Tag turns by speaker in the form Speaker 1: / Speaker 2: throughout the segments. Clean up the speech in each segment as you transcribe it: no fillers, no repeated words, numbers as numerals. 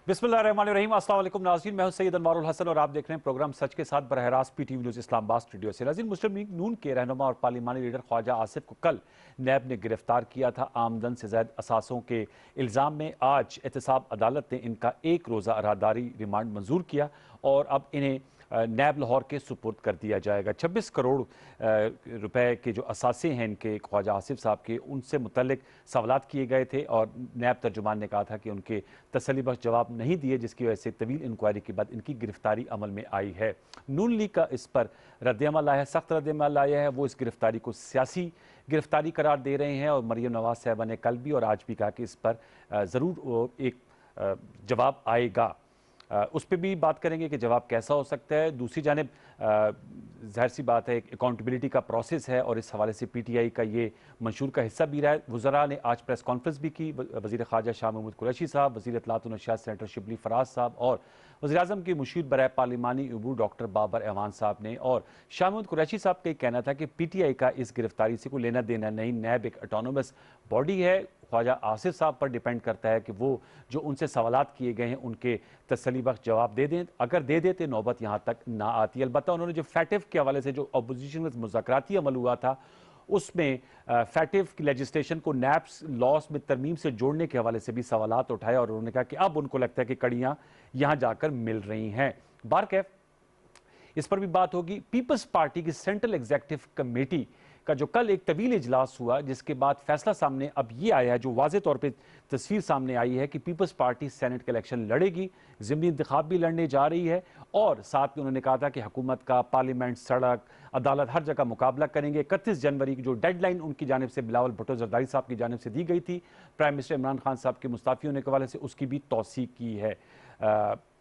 Speaker 1: बिस्मिल्लाहिर्रहमानिर्रहीम। अस्सलाम वालेकुम नाज़रीन, मैं हूं सैयद अनवारुल हसन और आप देख रहे हैं प्रोग्राम सच के साथ बरह रास्त पीटीवी न्यूज़ इस्लामाबाद स्टूडियो से। नाज़रीन, मुस्लिम लीग नून के रहनुमा और पार्लिमानी लीडर ख्वाजा आसिफ को कल नैब ने गिरफ्तार किया था। आमदन से ज़ायद असासों के इल्ज़ाम में आज एहतसाब अदालत ने इनका एक रोज़ा राहदारी रिमांड मंजूर किया और अब इन्हें नैब लाहौर के सुपुर्द कर दिया जाएगा। 26 करोड़ रुपए के जो असासे हैं इनके ख्वाजा आसिफ साहब के, उनसे मुतल्लिक सवालात किए गए थे और नैब तर्जुमान ने कहा था कि उनके तसल्लीबख्श जवाब नहीं दिए, जिसकी वजह से तवील इंक्वायरी के बाद इनकी गिरफ्तारी अमल में आई है। नून लीग का इस पर रद्दअमल आया है, सख्त रद्दअमल आया है। वो इस गिरफ्तारी को सियासी गिरफ्तारी करार दे रहे हैं और मरियम नवाज साहबा ने कल भी और आज भी कहा कि इस पर ज़रूर एक जवाब आएगा। उस पर भी बात करेंगे कि जवाब कैसा हो सकता है। दूसरी जानिब ज़ाहिर सी बात है, अकाउंटेबिलिटी का प्रोसेस है और इस हवाले से पीटीआई का ये मंशूर का हिस्सा भी रहा है। वज़रा ने आज प्रेस कॉन्फ्रेंस भी की। वज़ीर ख़ारजा शाह महमूद कुरैशी साहब, वज़ीर इत्तलात व नशियात सेनेटर शिबली फराज साहब और वज़ीर-ए-आज़म के मुशीर बराए पार्लिमानी अबूर डॉक्टर बाबर एवान साहब ने और शाह महमूद कुरैशी साहब का कहना था कि पीटीआई का इस गिरफ्तारी से कोई लेना देना नहीं। नैब एक ऑटोनोमस बॉडी है। ख्वाजा आसिफ साहब पर डिपेंड करता है कि वो जो उनसे सवालात किए गए हैं उनके तसल्लीबख्श जवाब दे दें। अगर दे देते नौबत यहाँ तक ना आती। अलबत्ता उन्होंने जो फैटिव के हवाले से जो अपोजिशन में मुज़ाकराती अमल हुआ था उसमें फैटिव की लेजिस्लेशन को नैब्स लॉस में तरमीम से जोड़ने के हवाले से भी सवालात उठाए और उन्होंने कहा कि अब उनको लगता है कि कड़ियाँ यहाँ जाकर मिल रही हैं। बारकैफ इस पर भी बात होगी। पीपल्स पार्टी की सेंट्रल एग्जीक्यूटिव कमेटी का जो कल एक तवील इजलास हुआ, जिसके बाद फैसला सामने अब ये आया है, जो वाज़े तौर पे तस्वीर सामने आई है कि पीपल्स पार्टी सेनेट के इलेक्शन लड़ेगी, ज़िमनी इंतखाब भी लड़ने जा रही है और साथ में उन्होंने कहा था कि हुकूमत का पार्लियामेंट, सड़क, अदालत हर जगह मुकाबला करेंगे। 31 जनवरी की जो डेडलाइन उनकी जानिब से बिलावल भुट्टो जरदारी साहब की जानिब से दी गई थी प्राइम मिनिस्टर इमरान खान साहब के मुस्ताफ़ी होने के हवाले से, उसकी भी तौसीक की है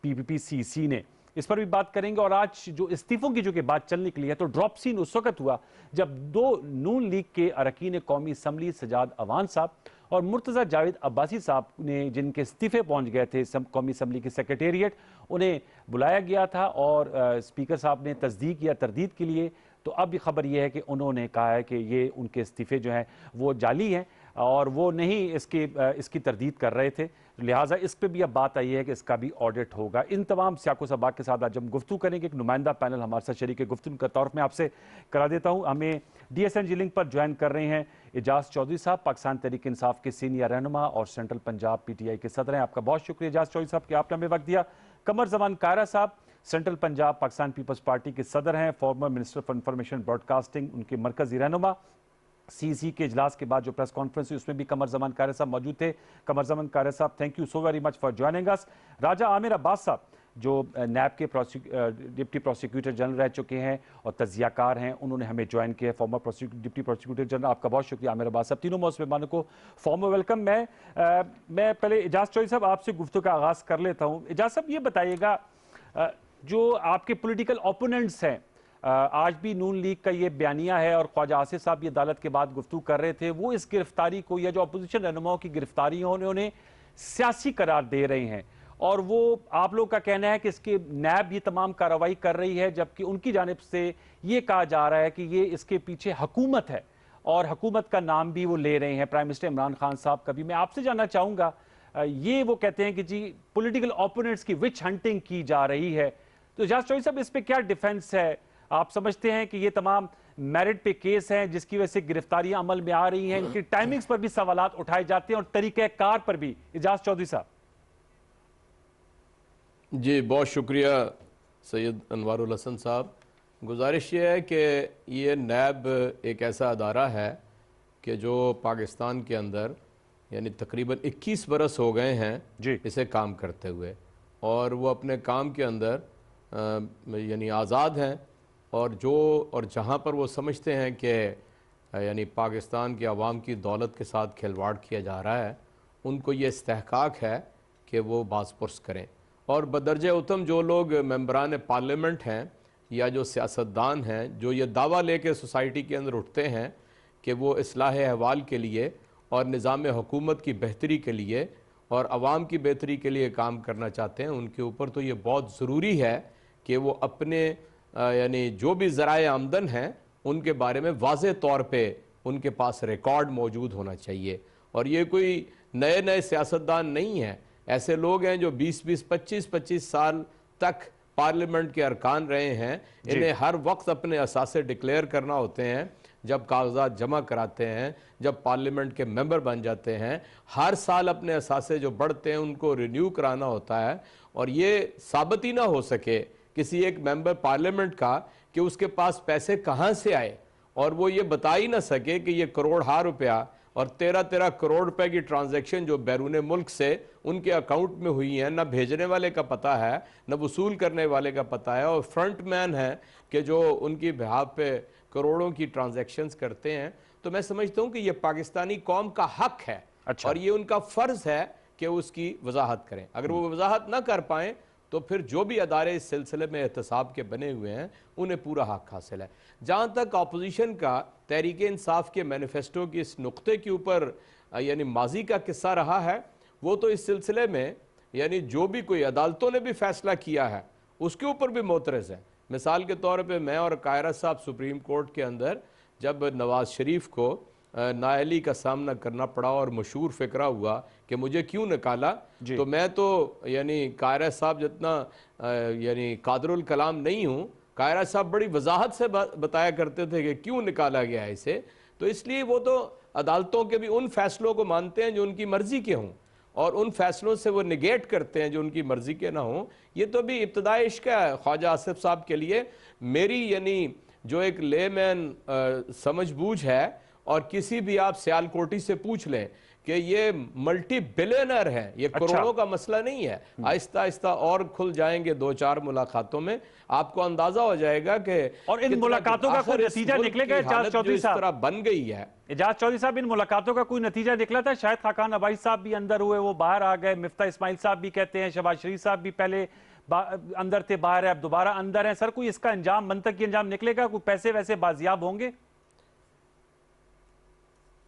Speaker 1: PPPCC ने। इस पर भी बात करेंगे। और आज जो इस्तीफों की जो कि बात चल निकली है, तो ड्रॉप सीन उस वक्त हुआ जब दो नून लीग के अरकीन कौमी असम्बली सजाद अवान साहब और मुर्तज़ा जावेद अब्बासी साहब ने, जिनके इस्तीफे पहुंच गए थे कौमी असम्बली के सेक्रेटेरिएट, उन्हें बुलाया गया था और स्पीकर साहब ने तस्दीक किया तरदीद के लिए। तो अब खबर यह है कि उन्होंने कहा है कि ये उनके इस्तीफे जो हैं वो जाली हैं और वो नहीं इसकी तरदीद कर रहे थे। लिहाजा इस पर भी अब बात आई है कि इसका भी ऑडिट होगा। इन तमाम सियाको सबाक के साथ आज हम गुफ्तगू करेंगे। एक नुमाइंदा पैनल हमारे साथ शरीक गुफ्तगू का तौर में आपसे करा देता हूँ। हमें DSNG लिंक पर ज्वाइन कर रहे हैं एजाज चौधरी साहब, पाकिस्तान तहरीक इंसाफ के सीनियर रहनुमा और सेंट्रल पंजाब PTI के सदर हैं। आपका बहुत शुक्रिया एजाज चौधरी साहब कि आपने हमें वक्त दिया। कमर जमान कायरा साहब, Central Punjab Pakistan Peoples Party के सदर हैं, former minister for information broadcasting, उनके मरकजी रहनुमा। CC के इजलास के बाद जो प्रेस कॉन्फ्रेंस हुई उसमें भी कमर जमान कायरा साहब मौजूद थे। कमर Zaman Kaira sahab, thank you so very much for joining us. Raja Amir Abbas sahab जो नैब के डिप्टी प्रोसिक्यूटर जनरल रह चुके हैं और तजियाकार हैं, उन्होंने हमें ज्वाइन किया। फॉर्मर डिप्टी प्रोसिक्यूटर जनरल, आपका बहुत शुक्रिया आमिर अब्बास साहब। तीनों मौजूद मेहमानों को फॉर्मल वेलकम। मैं पहले एजाज चौधरी साहब आपसे गुफ्तगू का आगाज़ कर लेता हूँ। एजाज साहब ये बताइएगा, जो आपके पोलिटिकल ओपोनेंट्स हैं, आज भी नून लीग का ये बयानिया है और ख्वाजा आसिफ साहब ये अदालत के बाद गुफ्तगू कर रहे थे, वो इस गिरफ्तारी को या जो अपोजिशन रहनुमाओं की गिरफ्तारी है उन्हें सियासी करार दे रहे हैं और वो आप लोग का कहना है कि इसके नैब ये तमाम कार्रवाई कर रही है, जबकि उनकी जानिब से ये कहा जा रहा है कि ये इसके पीछे हुकूमत है और हुकूमत का नाम भी वो ले रहे हैं, प्राइम मिनिस्टर इमरान खान साहब का भी। मैं आपसे जानना चाहूँगा, ये वो कहते हैं कि जी पोलिटिकल ओपोनेंट्स की विच हंटिंग की जा रही है, तो एजाज चौधरी साहब इस पर क्या डिफेंस है? आप समझते हैं कि ये तमाम मेरिट पे केस हैं जिसकी वजह से गिरफ्तारियां अमल में आ रही हैं, इनकी टाइमिंग्स पर भी सवालात उठाए जाते हैं और तरीक़ेकार पर भी? एजाज चौधरी साहब
Speaker 2: जी, बहुत शुक्रिया सैयद अनवारुल हसन साहब। गुजारिश ये है कि ये नैब एक ऐसा अदारा है कि जो पाकिस्तान के अंदर यानी तकरीबन 21 बरस हो गए हैं इसे काम करते हुए और वो अपने काम के अंदर यानी आज़ाद हैं और जहाँ पर वो समझते हैं कि यानी पाकिस्तान की आवाम की दौलत के साथ खिलवाड़ किया जा रहा है, उनको ये इस्तेहकाक है कि वो बाज़पुरस करें। और बदरजे उत्तम जो लोग मेंबरान पार्लियामेंट हैं या जो सियासतदान हैं, जो ये दावा लेके सोसाइटी के अंदर उठते हैं कि वो इस्लाह अहवाल के लिए और निज़ाम हुकूमत की बेहतरी के लिए और आवाम की बेहतरी के लिए काम करना चाहते हैं, उनके ऊपर तो ये बहुत ज़रूरी है कि वो अपने यानी जो भी ज़राए आमदन हैं उनके बारे में वाज़े तौर पे उनके पास रिकॉर्ड मौजूद होना चाहिए। और ये कोई नए नए सियासतदान नहीं है ऐसे लोग हैं जो 20-20, 25-25 साल तक पार्लियामेंट के अरकान रहे हैं, इन्हें हर वक्त अपने असासे डिक्लेयर करना होते हैं। जब कागजात जमा कराते हैं, जब पार्लियामेंट के मेंबर बन जाते हैं, हर साल अपने असासे जो बढ़ते हैं उनको रिन्यू कराना होता है। और ये साबित ही ना हो सके किसी एक मेंबर पार्लियामेंट का कि उसके पास पैसे कहाँ से आए, और वो ये बता ही ना सके कि ये करोड़ रुपया और 13-13 करोड़ रुपए की ट्रांजैक्शन जो बैरून मुल्क से उनके अकाउंट में हुई हैं, ना भेजने वाले का पता है, ना वसूल करने वाले का पता है, और फ्रंट मैन है कि जो उनकी बिहाफ पे करोड़ों की ट्रांजैक्शंस करते हैं। तो मैं समझता हूं कि ये पाकिस्तानी कौम का हक है।
Speaker 1: अच्छा।
Speaker 2: और ये उनका फर्ज है कि उसकी वजाहत करें। अगर वो वजाहत ना कर पाएं तो फिर जो भी अदारे इस सिलसिले में एहतसाब के बने हुए हैं उन्हें पूरा हक हासिल है। जहां तक अपोजिशन का तहरीक इंसाफ के मैनिफेस्टो की इस नुक्ते के ऊपर यानी माजी का किस्सा रहा है, वो तो इस सिलसिले में यानी जो भी कोई अदालतों ने भी फैसला किया है उसके ऊपर भी मोतरज है। मिसाल के तौर पे मैं और कायरा साहब सुप्रीम कोर्ट के अंदर जब नवाज शरीफ को नाअहली का सामना करना पड़ा और मशहूर फिक्रा हुआ कि मुझे क्यों निकाला, तो मैं तो यानी कायरा साहब जितना यानी कादरुल कलाम नहीं हूँ। कायरा साहब बड़ी वजाहत से बताया करते थे कि क्यों निकाला गया इसे। तो इसलिए वो तो अदालतों के भी उन फैसलों को मानते हैं जो उनकी मर्जी के हों, और उन फैसलों से वो निगेट करते हैं जो उनकी मर्जी के ना हों। ये तो भी इब्तदाई इश्क है ख्वाजा आसिफ साहब के लिए। मेरी यानी जो एक लेमैन समझबूझ है, और किसी भी आप सियालकोटी से पूछ लें कि ये मल्टी बिलियनर है, ये करोड़ों का मसला नहीं है। आहिस्ता आहिस्ता और खुल जाएंगे 2-4 मुलाकातों में, आपको अंदाजा हो जाएगा कि
Speaker 1: और इन मुलाकातों का कोई नतीजा निकलेगा? इजाज चौधरी साहब,
Speaker 2: इस तरह बन गई है।
Speaker 1: इजाज चौधरी साहब, इन मुलाकातों का कोई नतीजा निकला था? शायद खाकान अबाई साहब भी अंदर हुए, वो बाहर आ गए। मिफ्ता इस्माइल साहब भी कहते हैं, शहबाज शरीफ साहब भी पहले अंदर थे, बाहर है, अब दोबारा अंदर है। सर, कोई इसका अंजाम, मंतकी अंजाम निकलेगा? कोई पैसे वैसे बाजियाब होंगे?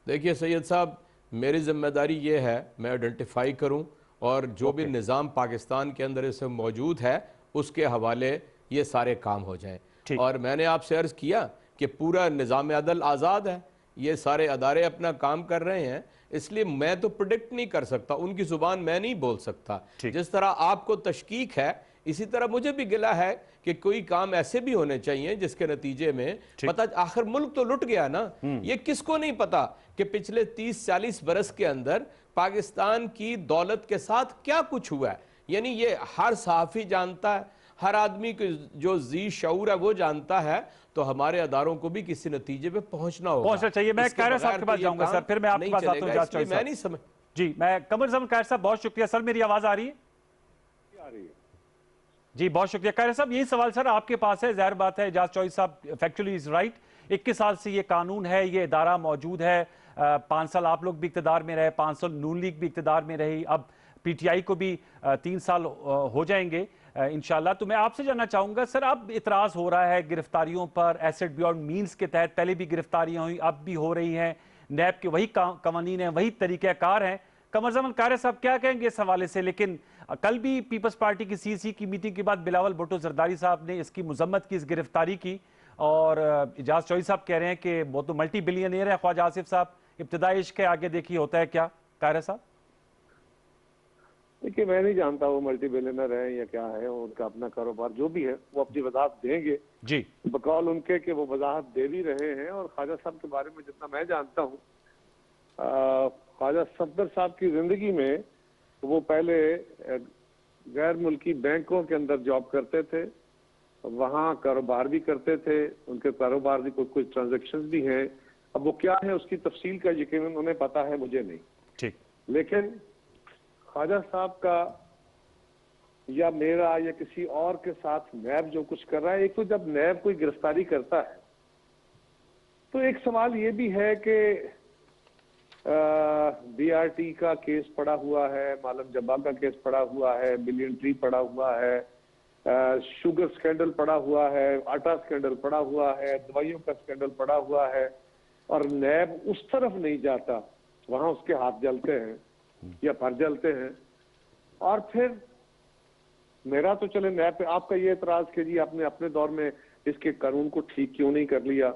Speaker 2: देखिए सैयद साहब, मेरी जिम्मेदारी ये है मैं आइडेंटिफाई करूं, और जो भी निज़ाम पाकिस्तान के अंदर इस मौजूद है उसके हवाले ये सारे काम हो जाएं। और मैंने आपसे अर्ज़ किया कि पूरा निज़ाम अदल आज़ाद है, ये सारे अदारे अपना काम कर रहे हैं, इसलिए मैं तो प्रिडिक्ट नहीं कर सकता, उनकी ज़ुबान मैं नहीं बोल सकता। जिस तरह आपको तशकीक है, इसी तरह मुझे भी गिला है कि कोई काम ऐसे भी होने चाहिए जिसके नतीजे में पता, आखिर मुल्क तो लुट गया ना। ये किसको नहीं पता कि पिछले 30-40 बरस के अंदर पाकिस्तान की दौलत के साथ क्या कुछ हुआ है। यानी ये हर सहाफ़ी जानता है, हर आदमी को जो जी शऊर है वो जानता है। तो हमारे अदारों को भी किसी नतीजे पे पहुंचना
Speaker 1: चाहिए। मैं कायरा साहब के पास जाऊंगा सर, फिर मैं आपके पास आता हूं।
Speaker 2: मैं नहीं समझ
Speaker 1: जी, मैं कमर जमान कायर साहब, बहुत शुक्रिया सर। मेरी आवाज आ रही है? जी, बहुत शुक्रिया कायरा साहब। यही सवाल सर आपके पास है। जाहिर बात है, इजाज चौधरी साहब फैक्चुअली इज राइट। 21 साल से ये कानून है, ये इदारा मौजूद है। 5 साल आप लोग भी इक्तदार में रहे, 5 साल नून लीग भी इक्तदार में रही, अब पीटीआई को भी 3 साल हो जाएंगे इंशाल्लाह। तो मैं आपसे जानना चाहूंगा सर, अब इतराज हो रहा है गिरफ्तारियों पर, एसेट बियॉन्ड मीन्स के तहत पहले भी गिरफ्तारियां हुई, अब भी हो रही हैं। नैब के वही कवानीन है, वही तरीक़ाकार हैं। कमर जमान कायर साहब क्या कहेंगे इस हवाले से? लेकिन कल भी पीपल्स पार्टी की सीसी की मीटिंग के बाद बिलावल भुट्टो जरदारी साहब ने इसकी मजम्मत की, इस गिरफ्तारी की, और इजाज चौधरी साहब कह रहे हैं कि वो तो मल्टी बिलियनियर है ख्वाजा आसिफ साहब, इब्तिदाई इश्क के आगे देखिए होता है क्या। कायरा साहब
Speaker 3: देखिए, मैं नहीं जानता वो मल्टी बिलियनर है या क्या है, उनका अपना कारोबार जो भी है वो अपनी वजाहत देंगे
Speaker 1: जी,
Speaker 3: बकौल उनके कि वो वजाहत दे भी रहे हैं। और ख्वाजा साहब के बारे में जितना मैं जानता हूँ, ख्वाजा सफदर साहब की जिंदगी में वो पहले गैर मुल्की बैंकों के अंदर जॉब करते थे, वहाँ कारोबार भी करते थे, उनके कारोबार की कुछ ट्रांजेक्शन भी हैं। अब वो क्या है उसकी तफसील का यकीनन उन्हें पता है, मुझे नहीं।
Speaker 1: ठीक।
Speaker 3: लेकिन ख्वाजा साहब का या मेरा या किसी और के साथ नैब जो कुछ कर रहा है, एक तो जब नैब कोई गिरफ्तारी करता है तो एक सवाल ये भी है कि बीआरटी का केस पड़ा हुआ है, मालम जब्बा का केस पड़ा हुआ है, बिलियन ट्री पड़ा हुआ है, शुगर स्कैंडल पड़ा हुआ है, आटा स्कैंडल पड़ा हुआ है, दवाइयों का स्कैंडल पड़ा हुआ है, और नैब उस तरफ नहीं जाता, वहां उसके हाथ जलते हैं या पर जलते हैं। और फिर मेरा तो चले नैब पे आपका ये एतराज कि जी आपने अपने दौर में इसके कानून को ठीक क्यों नहीं कर लिया।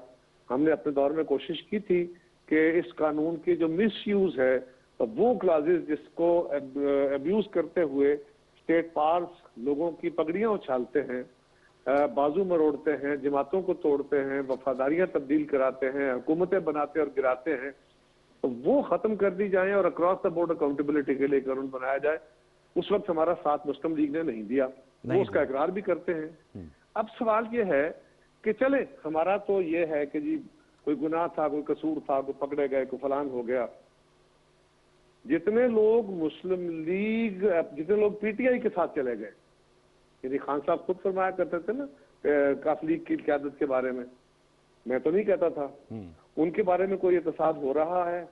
Speaker 3: हमने अपने दौर में कोशिश की थी कि इस कानून की जो मिस यूज है वो क्लासेस जिसको अब्यूज करते हुए स्टेट पार्स लोगों की पगड़ियां उछालते हैं, बाजू मरोड़ते हैं, जमातों को तोड़ते हैं, वफादारियां तब्दील कराते हैं, हुकूमतें बनाते और गिराते हैं, तो वो खत्म कर दी जाए और अक्रॉस द बोर्ड अकाउंटेबिलिटी के लिए कानून बनाया जाए। उस वक्त हमारा साथ मुस्लिम लीग ने नहीं दिया, वो उसका इकरार भी करते हैं। अब सवाल ये है कि चले, हमारा तो ये है कि जी कोई गुनाह था, कोई कसूर था, कोई पकड़े गए, कोई फलान हो गया। जितने लोग मुस्लिम लीग, जितने लोग पीटीआई के साथ चले गए, यानी खान साहब खुद फरमाया करते थे ना काफ लीग की क़यादत के बारे में, मैं तो नहीं कहता था, उनके बारे में कोई एतसाद हो रहा है,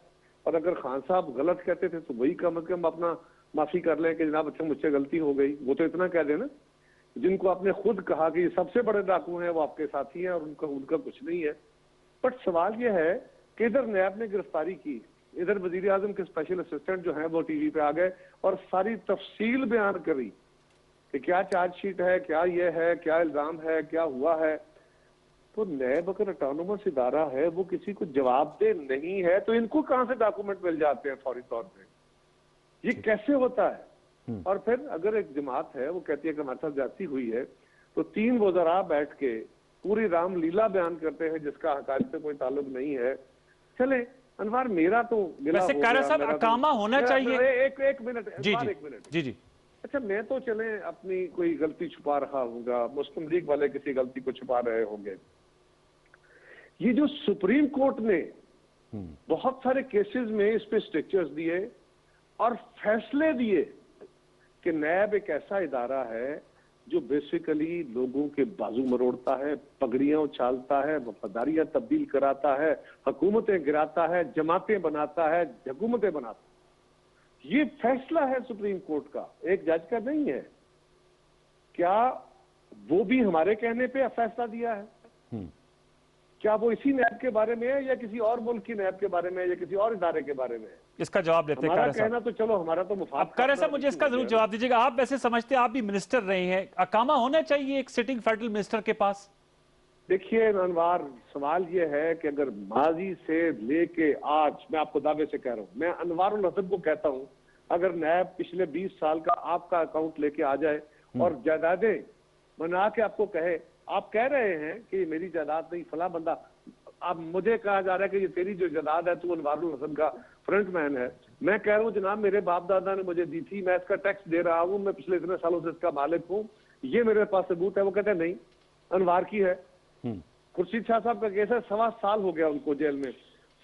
Speaker 3: और अगर खान साहब गलत कहते थे तो वही कम से कम अपना माफी कर लें कि जनाब अच्छा मुझसे गलती हो गई, वो तो इतना कह देना। जिनको आपने खुद कहा कि ये सबसे बड़े डाकू हैं वो आपके साथी हैं और उनका कुछ नहीं है। बट सवाल ये है कि इधर नैब ने गिरफ्तारी की, इधर वजीर आजम के स्पेशल असिस्टेंट जो हैं वो टीवी पे आ गए और सारी तफसील बयान करी कि क्या चार्जशीट है, क्या ये है, क्या इल्जाम है, क्या हुआ है। तो नैब अगर ऑटोनोमस इदारा है, वो किसी को जवाबदेह नहीं है, तो इनको कहां से डॉक्यूमेंट मिल जाते हैं फौरी तौर पे? ये कैसे होता है? और फिर अगर एक जमात है वो कहती है कि हमारे साथ ज्यादती हुई है, तो 3 वज़रा बैठ के पूरी रामलीला बयान करते हैं जिसका हक़ाइक़ से कोई ताल्लुक नहीं है। चले अनवार, मेरा तो गिला
Speaker 1: वैसे
Speaker 3: हो
Speaker 1: कारा
Speaker 3: गया,
Speaker 1: साहब
Speaker 3: मेरा
Speaker 1: अकामा होना चाहिए।
Speaker 3: एक मिनट
Speaker 1: जी
Speaker 3: अनवार,
Speaker 1: जी
Speaker 3: एक मिनट।
Speaker 1: जी जी
Speaker 3: अच्छा, मैं तो चले अपनी कोई गलती छुपा रहा हूँगा, मुस्लिम लीग वाले किसी गलती को छुपा रहे होंगे। ये जो सुप्रीम कोर्ट ने बहुत सारे केसेस में इस पे स्ट्रिक्चर्स दिए और फैसले दिए कि नैब एक ऐसा इदारा है जो बेसिकली लोगों के बाजू मरोड़ता है, पगड़ियां उछालता है, वफादारियां तब्दील कराता है, हुकूमतें गिराता है, जमातें बनाता है, हुकूमतें बनाता है। ये फैसला है सुप्रीम कोर्ट का, एक जज का नहीं है। क्या वो भी हमारे कहने पे फैसला दिया है? क्या वो इसी नैब के बारे में है या किसी और मुल्क की नैब के बारे में या किसी और इदारे के बारे में है?
Speaker 1: इसका जवाब देते हैं
Speaker 3: हमारा
Speaker 1: कारा साहब।
Speaker 3: कहना तो चलो, हमारा तो मुफाद।
Speaker 1: अब कारा साहब मुझे इसका जरूर जवाब दीजिएगा। आप वैसे समझते हैं, आप भी मिनिस्टर रहे हैं, अकामा होना चाहिए एक सिटिंग फेडरल मिनिस्टर के पास?
Speaker 3: देखिए अनवार, सवाल ये है कि अगर माजी से लेके आज, मैं आपको दावे से कह रहा हूं, मैं अनवारुल हसन को कहता हूं, अगर नैब पिछले 20 साल का आपका अकाउंट लेके आ जाए और जायदादें बना के आपको कहे, आप कह रहे हैं कि मेरी जायदाद नहीं, फला बंदा, अब मुझे कहा जा रहा है कि ये तेरी जो जायदाद है तू अनवारुल हसन का फ्रंट मैन है। मैं कह रहा हूँ जनाब मेरे बाप दादा ने मुझे दी थी, मैं इसका टैक्स दे रहा हूँ, मैं पिछले इतने सालों से इसका मालिक हूँ, ये मेरे पास सबूत है। वो कहते हैं नहीं, अनवार की है। खुर्शीद शाह साहब का केस है, 1.25 साल हो गया उनको जेल में।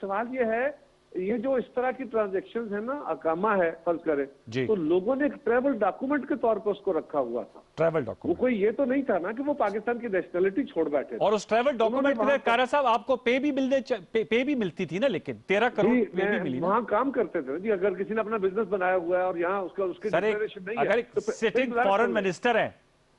Speaker 3: सवाल ये है, ये जो इस तरह की ट्रांजैक्शंस है ना, अकामा है फर्ज करें, तो लोगों ने एक ट्रैवल डॉक्यूमेंट के तौर पर उसको रखा हुआ था।
Speaker 1: ट्रैवल
Speaker 3: वो
Speaker 1: डॉक्यूमेंट,
Speaker 3: कोई ये तो नहीं था ना कि वो पाकिस्तान की नेशनलिटी छोड़ बैठे थे।
Speaker 1: और उस ट्रैवल डॉक्यूमेंट के लिए कारा साहब आपको पे भी मिलती थी ना, लेकिन 13 करोड़ पे भी मिली ना?
Speaker 3: वहाँ काम करते थे जी। अगर किसी ने अपना बिजनेस बनाया हुआ है और यहाँ उसकी डिक्लेरेशन नहीं है,
Speaker 1: अगर
Speaker 3: तो
Speaker 1: सिटिंग फॉरेन मिनिस्टर है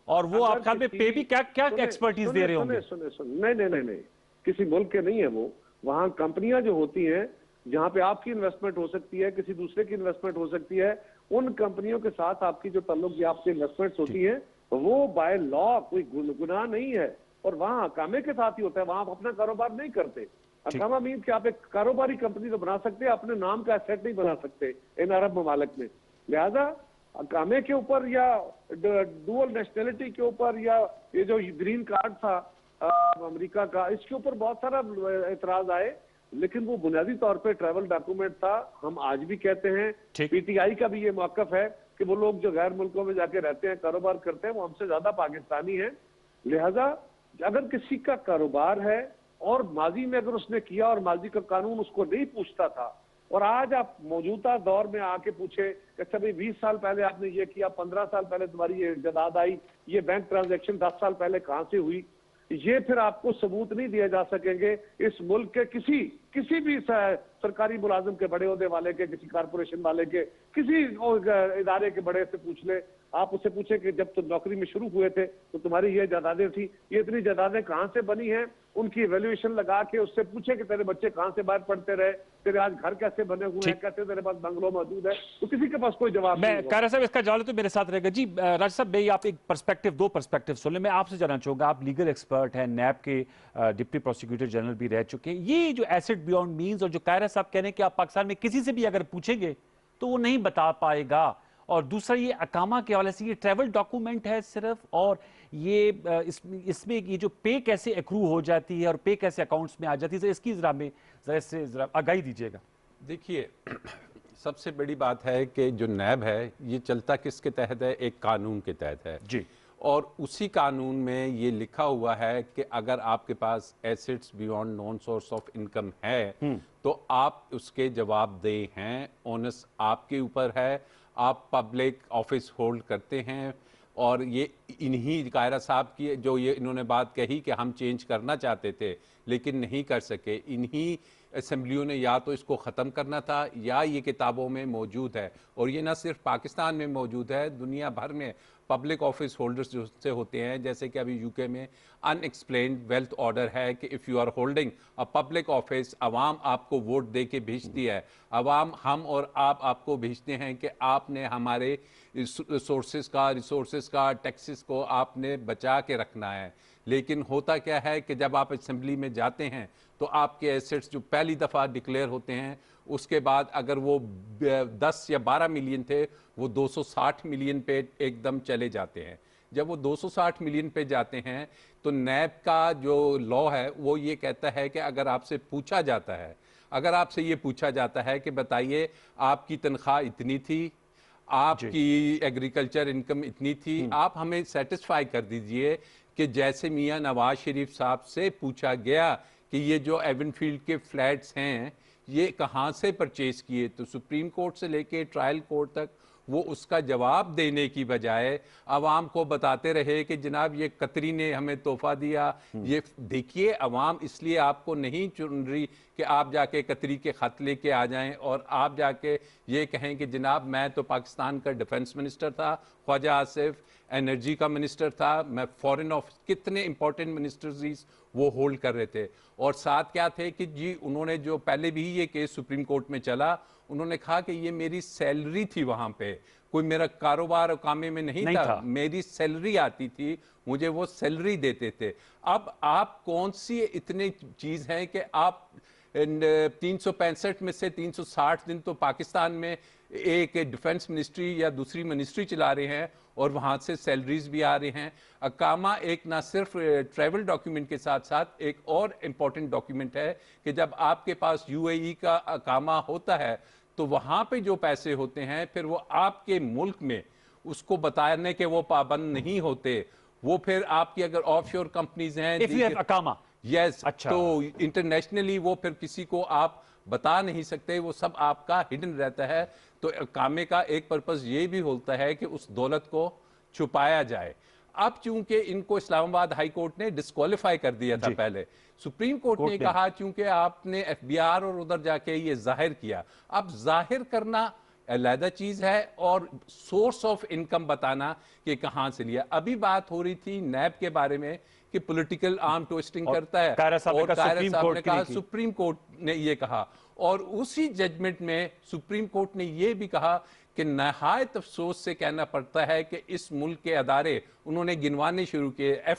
Speaker 1: और वो आप ख्याल में पे भी क्या क्या एक्सपर्टीज दे रहे होंगे?
Speaker 3: सुने, नहीं, किसी मुल्क के नहीं है वो। वहाँ कंपनियां जो होती हैं जहाँ पे आपकी इन्वेस्टमेंट हो सकती है, किसी दूसरे की इन्वेस्टमेंट हो सकती है, उन कंपनियों के साथ आपकी जो ताल्लुक या आपकी इन्वेस्टमेंट्स होती हैं, वो बाय लॉ कोई गुनाह नहीं है। और वहाँ अकामे के साथ ही होता है, वहाँ आप अपना कारोबार नहीं करते। अकामा मीन कि आप एक कारोबारी कंपनी तो बना सकते हैं, अपने नाम का एसेट नहीं बना सकते इन अरब ममालिक में। लिहाजा अकामे के ऊपर या डुअल नेशनलिटी के ऊपर या ये जो ग्रीन कार्ड था अमेरिका का, इसके ऊपर बहुत सारा एतराज आए, लेकिन वो बुनियादी तौर पे ट्रैवल डॉक्यूमेंट था। हम आज भी कहते हैं, पीटीआई का भी ये मौकफ है कि वो लोग जो गैर मुल्कों में जाके रहते हैं, कारोबार करते हैं, वो हमसे ज्यादा पाकिस्तानी हैं। लिहाजा अगर किसी का कारोबार है और माजी में अगर उसने किया और माजी का कानून उसको नहीं पूछता था, और आज आप मौजूदा दौर में आके पूछे कि अच्छा भाई 20 साल पहले आपने ये किया, 15 साल पहले तुम्हारी ये जायदाद आई, ये बैंक ट्रांजैक्शन 10 साल पहले कहां से हुई, ये फिर आपको सबूत नहीं दिए जा सकेंगे। इस मुल्क के किसी भी सरकारी मुलाजिम के, बड़े ओहदे वाले के, किसी कारपोरेशन वाले के, किसी इदारे के बड़े से पूछ ले, आप उससे पूछे कि जब तुम नौकरी में शुरू हुए थे तो तुम्हारी ये जायदादें थी, ये इतनी जायदादें कहाँ से बनी हैं, उनकी एवेल्युएशन लगा के उससे पूछे कि तेरे बच्चे कहाँ से बाहर पढ़ते रहे, तेरे आज घर कैसे बने हुए हैं, कैसे तेरे पास बंगलो मौजूद है, तो किसी के पास कोई जवाब नहीं।
Speaker 1: मैं कारा साहब इसका जवाब तो मेरे साथ रहेगा जी। राज साहब, भाई आप एक पर्सपेक्टिव, 2 पर्सपेक्टिव सुन ले। मैं आपसे जानना चाहूंगा, आप लीगल एक्सपर्ट हैं, नैब के डिप्टी प्रोसिक्यूटर जनरल भी रह चुके हैं, ये जो एसेट बियॉन्ड मीन्स और जो कारा साहब कह रहे हैं कि आप पाकिस्तान में किसी से भी अगर पूछेंगे तो वो नहीं बता पाएगा। और दूसरा, ये अकामा के हवाले से ये ट्रैवल डॉक्यूमेंट है सिर्फ, और ये इसमें ये जो पे कैसे एक्रू हो जाती है और पे कैसे अकाउंट्स में आ जाती है, तो इसकी जरा आगाही दीजिएगा।
Speaker 4: देखिए, सबसे बड़ी बात है कि जो नैब है ये चलता किसके तहत है? एक कानून के तहत है
Speaker 1: जी।
Speaker 4: और उसी कानून में ये लिखा हुआ है कि अगर आपके पास assets beyond non source of income है तो आप उसके जवाबदेह हैं। ओनस आपके ऊपर है, आप पब्लिक ऑफिस होल्ड करते हैं। और ये इन्हीं कायरा साहब की जो ये इन्होंने बात कही कि हम चेंज करना चाहते थे लेकिन नहीं कर सके, इन्हीं असेंबलियों ने या तो इसको ख़त्म करना था या ये किताबों में मौजूद है। और ये ना सिर्फ पाकिस्तान में मौजूद है, दुनिया भर में पब्लिक ऑफिस होल्डर्स जो से होते हैं, जैसे कि अभी यूके में अनएक्सप्लेन्ड वेल्थ ऑर्डर है कि if you are holding a public office, अवाम आपको वोट दे के भेजती है, अवाम हम और आप आपको भेजते हैं कि आपने हमारे रिसोर्सेज का टैक्सेस को आपने बचा के रखना है। लेकिन होता क्या है कि जब आप असेंबली में जाते हैं तो आपके एसेट्स जो पहली दफ़ा डिक्लेयर होते हैं, उसके बाद अगर वो 10 या 12 मिलियन थे वो 260 मिलियन पे एकदम चले जाते हैं। जब वो 260 मिलियन पे जाते हैं तो नैब का जो लॉ है वो ये कहता है कि अगर आपसे पूछा जाता है, अगर आपसे ये पूछा जाता है कि बताइए आपकी तनख्वाह इतनी थी, आपकी एग्रीकल्चर इनकम इतनी थी, आप हमें सेटिस्फाई कर दीजिए कि जैसे मियां नवाज शरीफ साहब से पूछा गया कि ये जो एवनफील्ड के फ्लैट्स हैं ये कहाँ से परचेज किए, तो सुप्रीम कोर्ट से लेके ट्रायल कोर्ट तक वो उसका जवाब देने की बजाय अवाम को बताते रहे कि जनाब ये कतरी ने हमें तोहफा दिया। ये देखिए, अवाम इसलिए आपको नहीं चुन रही कि आप जाके कतरी के खत लेके आ जाएं और आप जाके ये कहें कि जनाब मैं तो पाकिस्तान का डिफेंस मिनिस्टर था, ख्वाजा आसिफ एनर्जी का मिनिस्टर था, मैं फॉरेन ऑफिस, कितने इंपॉर्टेंट मिनिस्टर्स वो होल्ड कर रहे थे। और साथ क्या थे कि जी उन्होंने जो पहले भी ये केस सुप्रीम कोर्ट में चला, उन्होंने कहा कि ये मेरी सैलरी थी, वहां पे कोई मेरा कारोबार और कामे में नहीं था, मेरी सैलरी आती थी, मुझे वो सैलरी देते थे। अब आप कौन सी इतनी चीज है कि आप 365 में से 360 दिन तो पाकिस्तान में एक डिफेंस मिनिस्ट्री या दूसरी मिनिस्ट्री चला रहे हैं और वहां से सैलरीज भी आ रही हैं। अकामा एक ना सिर्फ ट्रैवल डॉक्यूमेंट के साथ साथ एक और इम्पॉर्टेंट डॉक्यूमेंट है कि जब आपके पास यूएई का अकामा होता है तो वहां पे जो पैसे होते हैं फिर वो आपके मुल्क में उसको बताने के वो पाबंद नहीं होते। वो फिर आपकी अगर ऑफशोर कंपनीज हैं
Speaker 1: अकामा,
Speaker 4: यस,
Speaker 1: अच्छा,
Speaker 4: तो इंटरनेशनली वो फिर किसी को आप बता नहीं सकते, वो सब आपका हिडन रहता है। तो कामे का एक पर्पस ये भी होता है कि उस दौलत को छुपाया जाए। अब चूंकि इनको इस्लामाबाद हाई कोर्ट ने डिस्क्वालीफाई कर दिया था, पहले सुप्रीम कोर्ट ने कहा चूंकि आपने एफबीआर और उधर जाके ये जाहिर किया, अब जाहिर करना अलग चीज है और सोर्स ऑफ इनकम बताना कि कहां से लिया। अभी बात हो रही थी नैब के बारे में कि पॉलिटिकल आर्म ट्विस्टिंग करता है, और कायरा साहब ने कहा, सुप्रीम कोर्ट ने ये कहा, और उसी जजमेंट में सुप्रीम कोर्ट ने ये भी कहा कि नहायत अफसोस से कहना पड़ता है कि इस मुल्क के अदारे उन्होंने गिनवाने शुरू किए,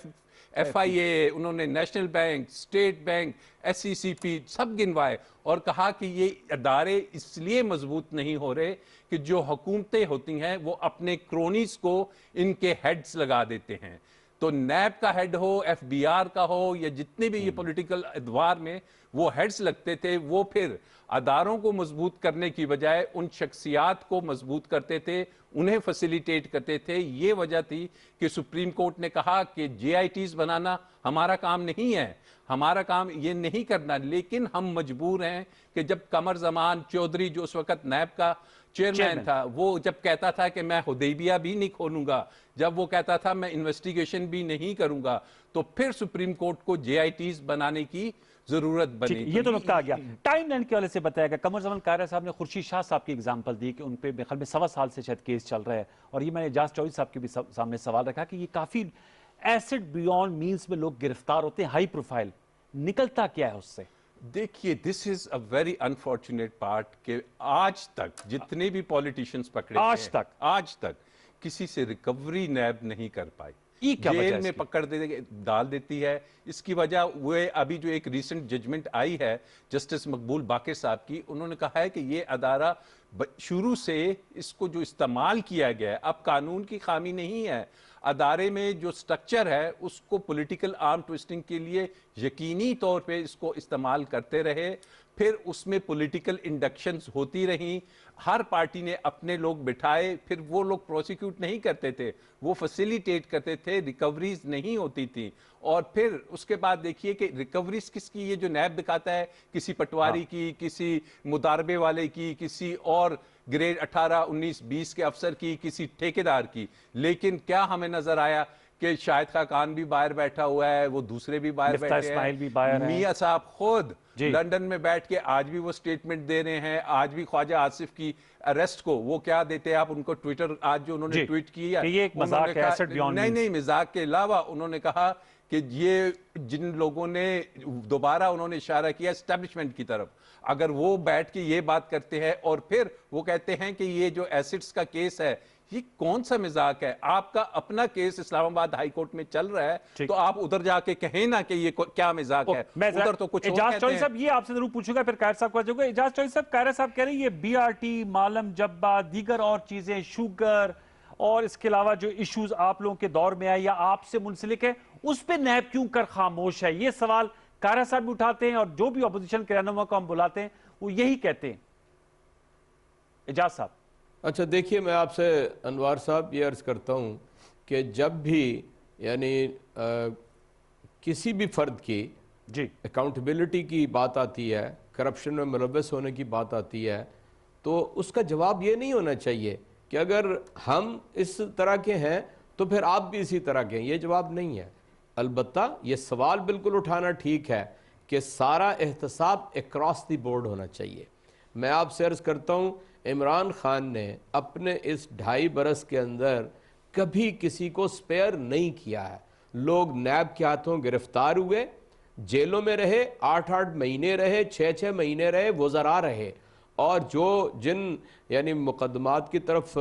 Speaker 4: FIA, उन्होंने national bank, state bank, SECP सब गिनवाए और कहा कि ये अदारे इसलिए मजबूत नहीं हो रहे कि जो हुकूमतें होती हैं वो अपने क्रोनीज को इनके हेड्स लगा देते हैं। तो नैब का हेड हो, FBR का हो, या जितने भी ये पॉलिटिकल अदवार में वो हेड्स लगते थे, वो फिर अदारों को मजबूत करने की बजाय उन शख्सियात को मजबूत करते थे, उन्हें फैसिलिटेट करते थे। ये वजह थी कि सुप्रीम कोर्ट ने कहा कि JITs बनाना हमारा काम नहीं है, हमारा काम ये नहीं करना, लेकिन हम मजबूर हैं कि जब कमर जमान चौधरी जो उस वक्त नैब का चेयरमैन था, वो जब कहता था कि मैं हुदैबिया भी नहीं खोलूंगा, जब वो कहता था मैं इन्वेस्टिगेशन भी नहीं करूंगा, तो फिर सुप्रीम कोर्ट को JITs बनाने की जरूरत बनी।
Speaker 1: ये तो नुकता आ गया। टाइम लाइन के वाले से बताया गया, कमर जमान कायरा साहब ने खुर्शीद शाह साहब की एग्जांपल दी कि उन पे मेरे ख्याल में 1.25 साल से शायद केस चल रहा है, और ये मैंने एजाज चौधरी साहब के भी सामने सवाल रखा कि ये काफी एसिड बियॉन्ड मीन्स में लोग गिरफ्तार होते हैं, हाई प्रोफाइल, निकलता क्या है उससे?
Speaker 4: देखिए, this is a very unfortunate part कि आज तक जितने भी पॉलिटिशियंस पकड़े
Speaker 1: आज तक
Speaker 4: किसी से रिकवरी नैब नहीं कर पाई।
Speaker 1: ये क्या वजह
Speaker 4: जेल
Speaker 1: है
Speaker 4: में
Speaker 1: इसकी?
Speaker 4: पकड़ डाल देती है। इसकी वजह वो अभी जो एक रीसेंट जजमेंट आई है जस्टिस मकबूल बाकिर साहब की, उन्होंने कहा है कि ये अदारा शुरू से इसको जो इस्तेमाल किया गया है, अब कानून की खामी नहीं है, अदारे में जो स्ट्रक्चर है उसको पॉलिटिकल आर्म ट्विस्टिंग के लिए यकीनी तौर पे इसको इस्तेमाल करते रहे। फिर उसमें पॉलिटिकल इंडक्शंस होती रहीं, हर पार्टी ने अपने लोग बिठाए, फिर वो लोग प्रोसिक्यूट नहीं करते थे, वो फैसिलिटेट करते थे, रिकवरीज नहीं होती थी। और फिर उसके बाद देखिए कि रिकवरीज किसकी, ये जो नैब दिखाता है किसी पटवारी की, किसी मुदारबे वाले की, किसी और ग्रेड 18, 19, 20 के अफसर की, किसी ठेकेदार की। लेकिन क्या हमें नजर आया कि शाहिद खान भी बाहर बैठा हुआ है, वो दूसरे भी बाहर
Speaker 1: मिफ्ता
Speaker 4: बैठे
Speaker 1: इस्माइल भी बाहर
Speaker 4: हैं,
Speaker 1: हैं।
Speaker 4: मियां साहब खुद
Speaker 1: जी।
Speaker 4: लंदन में बैठ के आज भी वो स्टेटमेंट दे रहे हैं। आज भी ख्वाजा आसिफ की अरेस्ट को वो क्या देते हैं आप उनको, ट्विटर आज जो उन्होंने
Speaker 1: जी,
Speaker 4: ट्वीट किया
Speaker 1: कि ये एक
Speaker 4: उन्होंने
Speaker 1: मजाक है,
Speaker 4: कहा-
Speaker 1: asset beyond
Speaker 4: नहीं
Speaker 1: means।
Speaker 4: नहीं, मजाक के अलावा उन्होंने कहा कि ये जिन लोगों ने दोबारा उन्होंने इशारा किया एस्टेब्लिशमेंट की तरफ, अगर वो बैठ के ये बात करते हैं और फिर वो कहते हैं कि ये जो एसिड्स का केस है, ये कौन सा मजाक है? आपका अपना केस इस्लामाबाद हाई कोर्ट में चल रहा है,
Speaker 1: ठीक।
Speaker 4: तो आप उधर जाके कहें ना कि ये क्या मजाक है,
Speaker 1: मैं जरा-
Speaker 4: उधर तो कुछ और
Speaker 1: एजाज
Speaker 4: कहते
Speaker 1: चौधरी
Speaker 4: हैं।
Speaker 1: साहब, ये आपसे जरूर पूछूंगा, फिर कायर साहब को जाऊंगा। एजाज चौधरी साहब, कायर साहब कह रहे हैं ये बीआरटी, मालम जब्बा, दीगर और चीजें, शुगर और इसके अलावा जो इश्यूज आप लोगों के दौर में आए या आपसे मुंसलिक है, उस पर नैब क्यों कर खामोश है? ये सवाल कायर साहब भी उठाते हैं और जो भी अपोजिशन के रहनुमा को हम बुलाते हैं वो यही कहते हैं। एजाज साहब।
Speaker 2: अच्छा देखिए, मैं आपसे अनवार साहब ये अर्ज़ करता हूँ कि जब भी यानी किसी भी फ़र्द की
Speaker 1: जी।
Speaker 2: अकाउंटेबिलिटी की बात आती है, करप्शन में मुलव्वस होने की बात आती है, तो उसका जवाब ये नहीं होना चाहिए कि अगर हम इस तरह के हैं तो फिर आप भी इसी तरह के हैं। ये जवाब नहीं है। अलबत्ता ये सवाल बिल्कुल उठाना ठीक है कि सारा एहतसाब अक्रॉस द बोर्ड होना चाहिए। मैं आपसे अर्ज़ करता हूँ, इमरान खान ने अपने इस 2.5 बरस के अंदर कभी किसी को स्पेयर नहीं किया है। लोग नैब के हाथों गिरफ्तार हुए, जेलों में रहे, 8-8 महीने रहे, 6-6 महीने रहे, वज़रा रहे, और जो जिन यानी मुकदमात की तरफ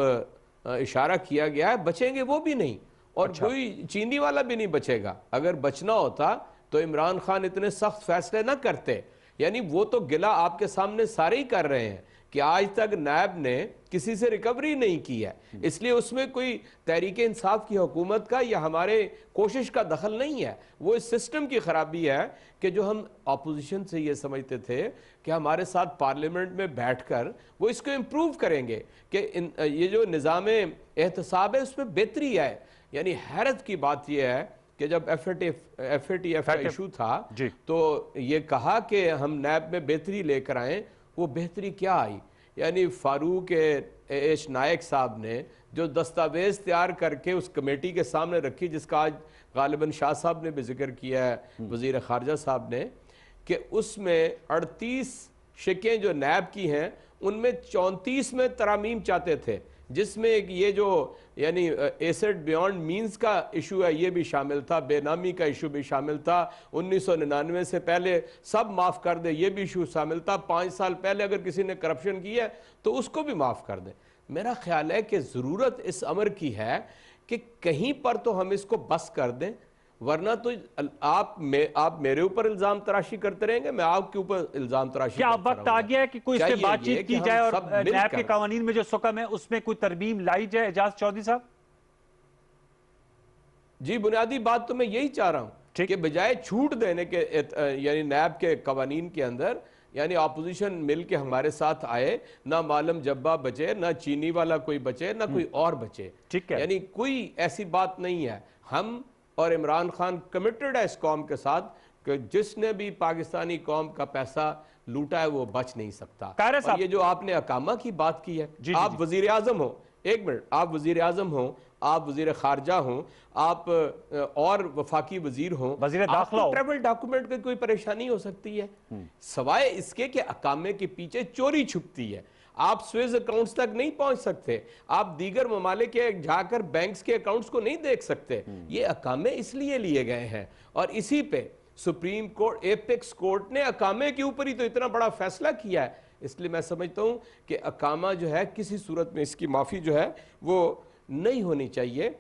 Speaker 2: इशारा किया गया है बचेंगे वो भी नहीं, और कोई चीनी वाला भी नहीं बचेगा। अगर बचना होता तो इमरान खान इतने सख्त फैसले ना करते। यानी वो तो गिला आपके सामने सारे ही कर रहे हैं कि आज तक नैब ने किसी से रिकवरी नहीं की है, इसलिए उसमें कोई तहरीक इंसाफ की हुकूमत का या हमारे कोशिश का दखल नहीं है। वो इस सिस्टम की खराबी है कि जो हम अपोजिशन से ये समझते थे कि हमारे साथ पार्लियामेंट में बैठकर वो इसको इम्प्रूव करेंगे कि ये जो निज़ाम एहतसाब है उसमें बेहतरी है। यानी हैरत की बात यह है कि जब FATF का इशू था तो ये कहा कि हम नैब में बेहतरी लेकर आए, वो बेहतरी क्या आई? यानी फारूक एश नायक साहब ने जो दस्तावेज तैयार करके उस कमेटी के सामने रखी, जिसका आज गालिबन शाह साहब ने भी जिक्र किया है, वजीर खारजा साहब ने, कि उसमें 38 शिकें जो नैब की हैं उनमें 34 में तरामीम चाहते थे, जिसमें एक ये जो यानी एसेट बियॉन्ड मींस का इशू है ये भी शामिल था, बेनामी का इशू भी शामिल था, 1999 से पहले सब माफ़ कर दे ये भी इशू शामिल था, 5 साल पहले अगर किसी ने करप्शन की है तो उसको भी माफ़ कर दे। मेरा ख्याल है कि ज़रूरत इस अमर की है कि कहीं पर तो हम इसको बस कर दें, वरना तो आप मेरे ऊपर इल्जाम तराशी करते रहेंगे, मैं आपके ऊपर इल्जाम तराशी।
Speaker 1: क्या अब वक्त आ गया है कि कोई इस पे बातचीत की जाए और नैब के कानून में जो सुकम है उसमें कोई तरमीम लाई जाए? एजाज चौधरी साहब
Speaker 2: जी, बुनियादी बात तो मैं यही चाह रहा हूं कि बजाय छूट देने के यानी नैब के कवानीन के अंदर यानी अपोजिशन मिल के हमारे साथ आए, ना मालम जब्बा बचे, ना चीनी वाला कोई बचे, ना कोई और बचे।
Speaker 1: ठीक है,
Speaker 2: यानी कोई ऐसी बात नहीं है। हम और इमरान खान कमिटेड है इस कौम के साथ कि जिसने भी पाकिस्तानी कौम का पैसा लूटा है वो बच नहीं सकता। और ये जो आपने अकामा की बात की है, आप वजीर आजम हो, एक मिनट, आप वजीर आजम हो, आप वजीर खारजा हो, आप और वफाकी वजीर हो,
Speaker 1: वजीर दाखिला हो,
Speaker 2: ट्रैवल डॉक्यूमेंट की कोई परेशानी हो सकती है सवाए इसके कि अकामे के पीछे चोरी छुपती है। आप स्विस अकाउंट्स तक नहीं पहुंच सकते, आप दीगर ममालिक के जाकर बैंक्स के अकाउंट्स को नहीं देख सकते। ये अकामे इसलिए लिए गए हैं और इसी पे सुप्रीम कोर्ट, एपेक्स कोर्ट ने अकामे के ऊपर ही तो इतना बड़ा फैसला किया है। इसलिए मैं समझता हूं कि अकामा जो है किसी सूरत में इसकी माफी जो है वो नहीं होनी चाहिए।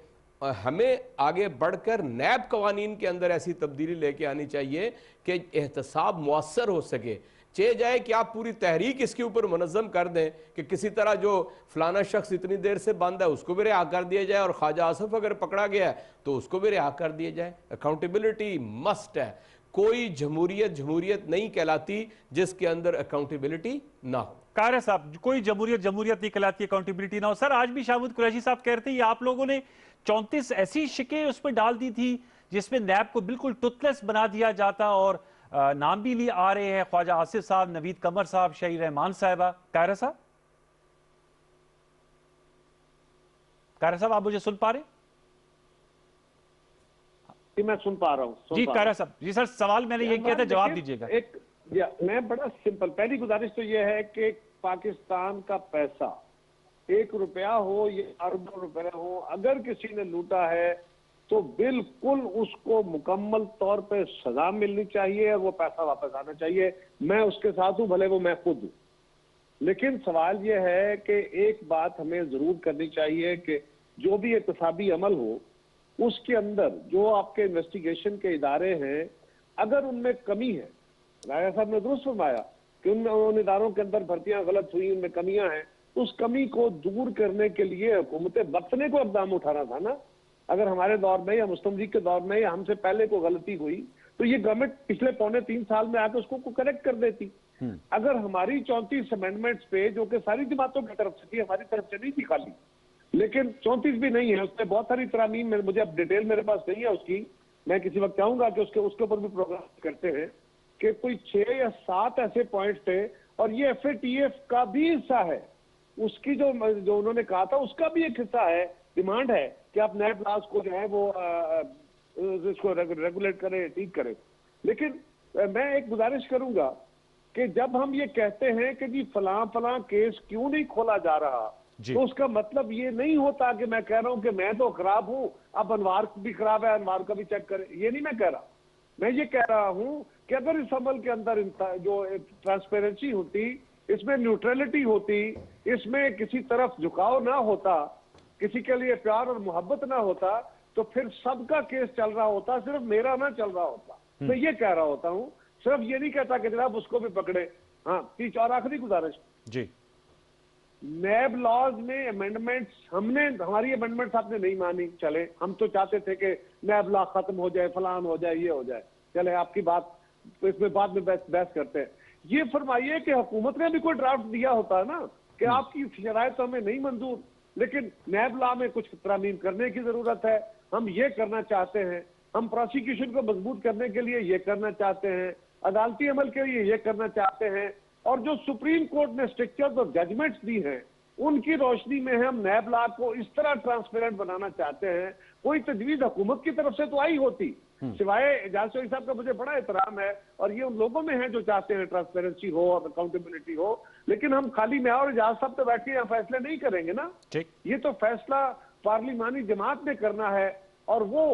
Speaker 2: हमें आगे बढ़कर नैब कवानीन के अंदर ऐसी तब्दीली लेके आनी चाहिए कि एहतसाब मुअस्सर हो सके। चाहे जाए कि आप पूरी तहरीक इसके ऊपर मुनज़्ज़म कर दें कि किसी तरह जो फलाना शख्स इतनी देर से बंद है उसको भी रिहा कर दिया जाए, और ख्वाजा आसिफ अगर पकड़ा गया है तो उसको भी रिहा कर दिया जाए। अकाउंटेबिलिटी मस्ट है। कोई जमहूरियत नहीं कहलाती जिसके अंदर अकाउंटेबिलिटी ना हो।
Speaker 1: कार साहब, कोई जमहूरियत नहीं कहलाती, अकाउंटेबिलिटी ना हो। सर, आज भी शाहमूद कुरैशी साहब कह रहे थे आप लोगों ने 34 ऐसी शिकें उस पर डाल दी थी जिसमें नैब को बिल्कुल टुथलेस बना दिया जाता, और नाम भी लिए आ रहे हैं ख्वाजा आसिफ साहब, नवीद कमर साहब, शही रहमान साहिबा। कायरा साहब, आप मुझे सुन पा रहे?
Speaker 3: जी मैं सुन पा रहा हूँ।
Speaker 1: जी कायरा साहब, जी सर, सवाल मैंने ये किया था, जवाब दीजिएगा।
Speaker 3: मैं बड़ा सिंपल, पहली गुजारिश तो यह है कि पाकिस्तान का पैसा, 1 रुपया हो या अरबों रुपए हो, अगर किसी ने लूटा है तो बिल्कुल उसको मुकम्मल तौर पे सजा मिलनी चाहिए और वो पैसा वापस आना चाहिए। मैं उसके साथ हूं, भले वो मैं खुद हूं। लेकिन सवाल ये है कि एक बात हमें जरूर करनी चाहिए कि जो भी एहतसाबी अमल हो उसके अंदर जो आपके इन्वेस्टिगेशन के इदारे हैं, अगर उनमें कमी है, राजा साहब ने दुरुस्त फरमाया कि उन इदारों के अंदर भर्तियां गलत हुई, उनमें कमियां हैं, उस कमी को दूर करने के लिए हुकूमत बख्शने को इक़दाम उठाना था ना। अगर हमारे दौर में या मुस्तफ़ा जी के दौर में या हमसे पहले कोई गलती हुई तो ये गवर्नमेंट पिछले 2.25 साल में आकर उसको करेक्ट कर देती। अगर हमारी 34 अमेंडमेंट्स पे, जो कि सारी जमातों की तरफ से थी, हमारी तरफ से नहीं थी खाली, लेकिन 34 भी नहीं है, उसमें बहुत सारी तरामीम, मुझे अब डिटेल मेरे पास नहीं है उसकी, मैं किसी वक्त चाहूंगा कि उसके ऊपर भी प्रोग्राम करते हैं, कि कोई 6 या 7 ऐसे पॉइंट्स थे, और ये FATF का भी हिस्सा है, उसकी जो उन्होंने कहा था उसका भी एक हिस्सा है, डिमांड है कि आप नैब लॉज को जो है वो इसको रेगुलेट करें, ठीक करें। लेकिन मैं एक गुजारिश करूंगा कि जब हम ये कहते हैं कि जी फलां केस क्यों नहीं खोला जा रहा, तो उसका मतलब ये नहीं होता कि मैं कह रहा हूं कि मैं तो खराब हूं, अब अनवार भी खराब है, अनवार का भी चेक करें, ये नहीं मैं कह रहा। मैं ये कह रहा हूं कि अगर इस अमल के अंदर जो ट्रांसपेरेंसी होती, इसमें न्यूट्रलिटी होती, इसमें किसी तरफ झुकाव ना होता, किसी के लिए प्यार और मोहब्बत ना होता, तो फिर सबका केस चल रहा होता, सिर्फ मेरा ना चल रहा होता। मैं ये कह रहा होता हूं, सिर्फ ये नहीं कहता कि जनाब उसको भी पकड़े। हाँ, तीस और आखिरी गुजारिश
Speaker 1: जी,
Speaker 3: नैब लॉज में अमेंडमेंट्स, हमारी अमेंडमेंट्स आपने नहीं मानी, चले, हम तो चाहते थे कि नैब लॉ खत्म हो जाए, फलान हो जाए, ये हो जाए, चले आपकी बात, तो इसमें बाद में बहस करते हैं। ये फरमाइए कि हुकूमत ने भी कोई ड्राफ्ट दिया होता है ना कि आपकी शराइत हमें नहीं मंजूर, लेकिन नैब लॉ में कुछ तरामीम करने की जरूरत है, हम ये करना चाहते हैं, हम प्रोसिक्यूशन को मजबूत करने के लिए ये करना चाहते हैं, अदालती अमल के लिए ये करना चाहते हैं, और जो सुप्रीम कोर्ट ने स्ट्रिक्चर्स और जजमेंट्स दी हैं उनकी रोशनी में हम नैब लॉ को इस तरह ट्रांसपेरेंट बनाना चाहते हैं। कोई तजवीज हुकूमत की तरफ से तो आई होती, सिवाय एजाज चौधरी साहब का मुझे बड़ा एहतराम है, और ये उन लोगों में है जो चाहते हैं ट्रांसपेरेंसी हो और अकाउंटेबिलिटी हो, लेकिन हम खाली मैं और एजाज साहब तो बैठ के यहाँ फैसले नहीं करेंगे ना। ये तो फैसला पार्लिमानी जमात ने करना है, और वो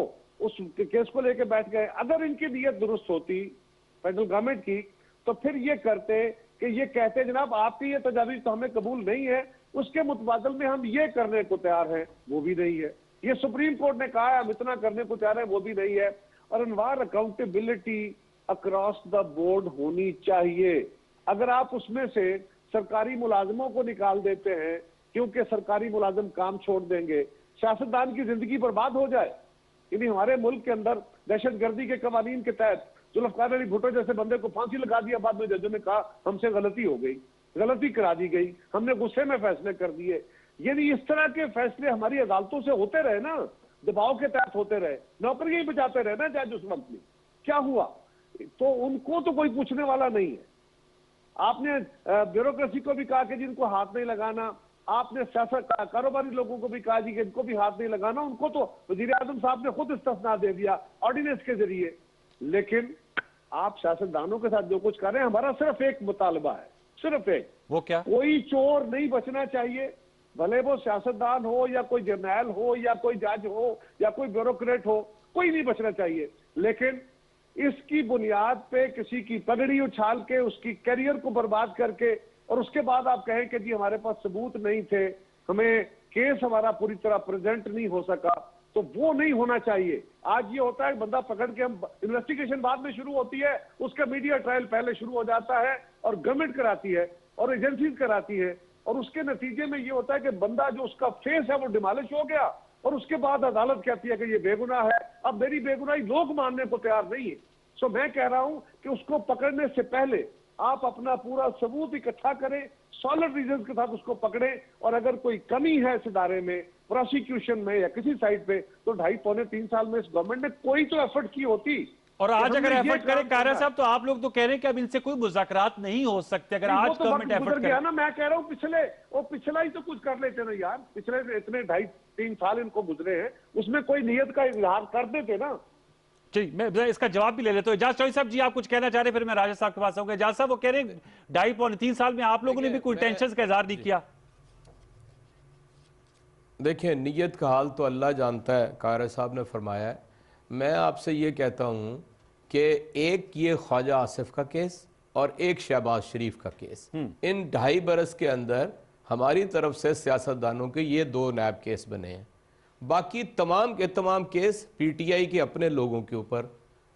Speaker 3: उस केस को लेकर बैठ गए। अगर इनकी नीयत दुरुस्त होती फेडरल गवर्नमेंट की, तो फिर ये करते कि ये कहते जनाब आपकी ये तजावीज तो हमें कबूल नहीं है, उसके मुतबादल में हम ये करने को तैयार हैं, वो भी नहीं है। ये सुप्रीम कोर्ट ने कहा है हम इतना करने को तैयार हैं, वो भी नहीं है। और अनवार अकाउंटेबिलिटी अक्रॉस द बोर्ड होनी चाहिए। अगर आप उसमें से सरकारी मुलाजमों को निकाल देते हैं क्योंकि सरकारी मुलाजिम काम छोड़ देंगे, सियासतदान की जिंदगी बर्बाद हो जाए। यानी हमारे मुल्क के अंदर दहशतगर्दी के कवानीन के तहत जुल्फकार अली भुट्टो जैसे बंदे को फांसी लगा दिया, बाद में जजों ने कहा हमसे गलती हो गई, गलती करा दी गई, हमने गुस्से में फैसले कर दिए। यदि इस तरह के फैसले हमारी अदालतों से होते रहे ना, दबाव के तहत होते रहे, नौकरियां बचाते रहे ना जज उस वक्त में, क्या हुआ? तो उनको तो कोई पूछने वाला नहीं है। आपने ब्यूरोक्रेसी को भी कहा कि जिनको हाथ नहीं लगाना, आपने कारोबारी लोगों को भी कहा जी कि इनको भी हाथ नहीं लगाना, उनको तो वजीर आजम साहब ने खुद इस्तिस्ना दे दिया ऑर्डिनेंस के जरिए। लेकिन आप सियासतदानों के साथ जो कुछ कर रहे हैं, हमारा सिर्फ एक मुतालबा है, सिर्फ एक,
Speaker 1: वो क्या?
Speaker 3: कोई चोर नहीं बचना चाहिए, भले वो सियासतदान हो या कोई जर्नैल हो या कोई जज हो या कोई ब्यूरोक्रेट हो, कोई नहीं बचना चाहिए। लेकिन इसकी बुनियाद पे किसी की पगड़ी उछाल के उसकी करियर को बर्बाद करके और उसके बाद आप कहें कि जी हमारे पास सबूत नहीं थे, हमें केस हमारा पूरी तरह प्रेजेंट नहीं हो सका, तो वो नहीं होना चाहिए। आज ये होता है बंदा पकड़ के, हम इन्वेस्टिगेशन बाद में शुरू होती है, उसका मीडिया ट्रायल पहले शुरू हो जाता है और गवर्नमेंट कराती है और एजेंसीज कराती है, और उसके नतीजे में ये होता है कि बंदा जो उसका फेस है वो डिमोलिश हो गया, और उसके बाद अदालत कहती है कि ये बेगुनाह है। अब मेरी बेगुनाही लोग मानने को तैयार नहीं है। सो मैं कह रहा हूं कि उसको पकड़ने से पहले आप अपना पूरा सबूत इकट्ठा करें, सॉलिड रीजन के साथ उसको पकड़ें, और अगर कोई कमी है इस इदारे में, प्रोसिक्यूशन में या किसी साइड पे, तो 2.5-3 साल में इस गवर्नमेंट ने कोई तो एफर्ट की होती।
Speaker 1: और आज
Speaker 3: कि
Speaker 1: अगर
Speaker 3: हमने ये
Speaker 1: एफर्ट करे
Speaker 3: काम
Speaker 1: कारा
Speaker 3: किया।
Speaker 1: साहब, तो आप लोग तो कह रहे हैं कि अब इनसे कोई मुज़ाकरात नहीं हो सकते अगर
Speaker 3: नहीं,
Speaker 1: आज
Speaker 3: वो तो
Speaker 1: गवर्नमेंट
Speaker 3: वक्त
Speaker 1: एफर्ट
Speaker 3: गुजर गया
Speaker 1: करे।
Speaker 3: ना। मैं कह रहा हूँ पिछला ही तो कुछ कर लेते ना यार। पिछले इतने 2.5-3 साल इनको गुजरे हैं, उसमें कोई नियत का इजहार कर देते ना।
Speaker 1: जी, मैं इसका जवाब भी ले लेता हूँ। एजाज चौधरी साहब जी, आप कुछ कहना चाह रहे हैं, फिर मैं राजा साहब के पास आऊंगा। एजाज साहब, वो कह रहे हैं 2.5-3 साल में आप लोगों ने भी कोई टेंशन का इजहार नहीं किया।
Speaker 2: देखिए, नीयत का हाल तो अल्लाह जानता है, कारी साहब ने फरमाया है। मैं आपसे ये कहता हूँ कि एक ये ख्वाजा आसिफ का केस और एक शहबाज शरीफ का केस, इन 2.5 बरस के अंदर हमारी तरफ से सियासतदानों के ये 2 नैब केस बने हैं। बाकी तमाम के तमाम केस पीटीआई के अपने लोगों के ऊपर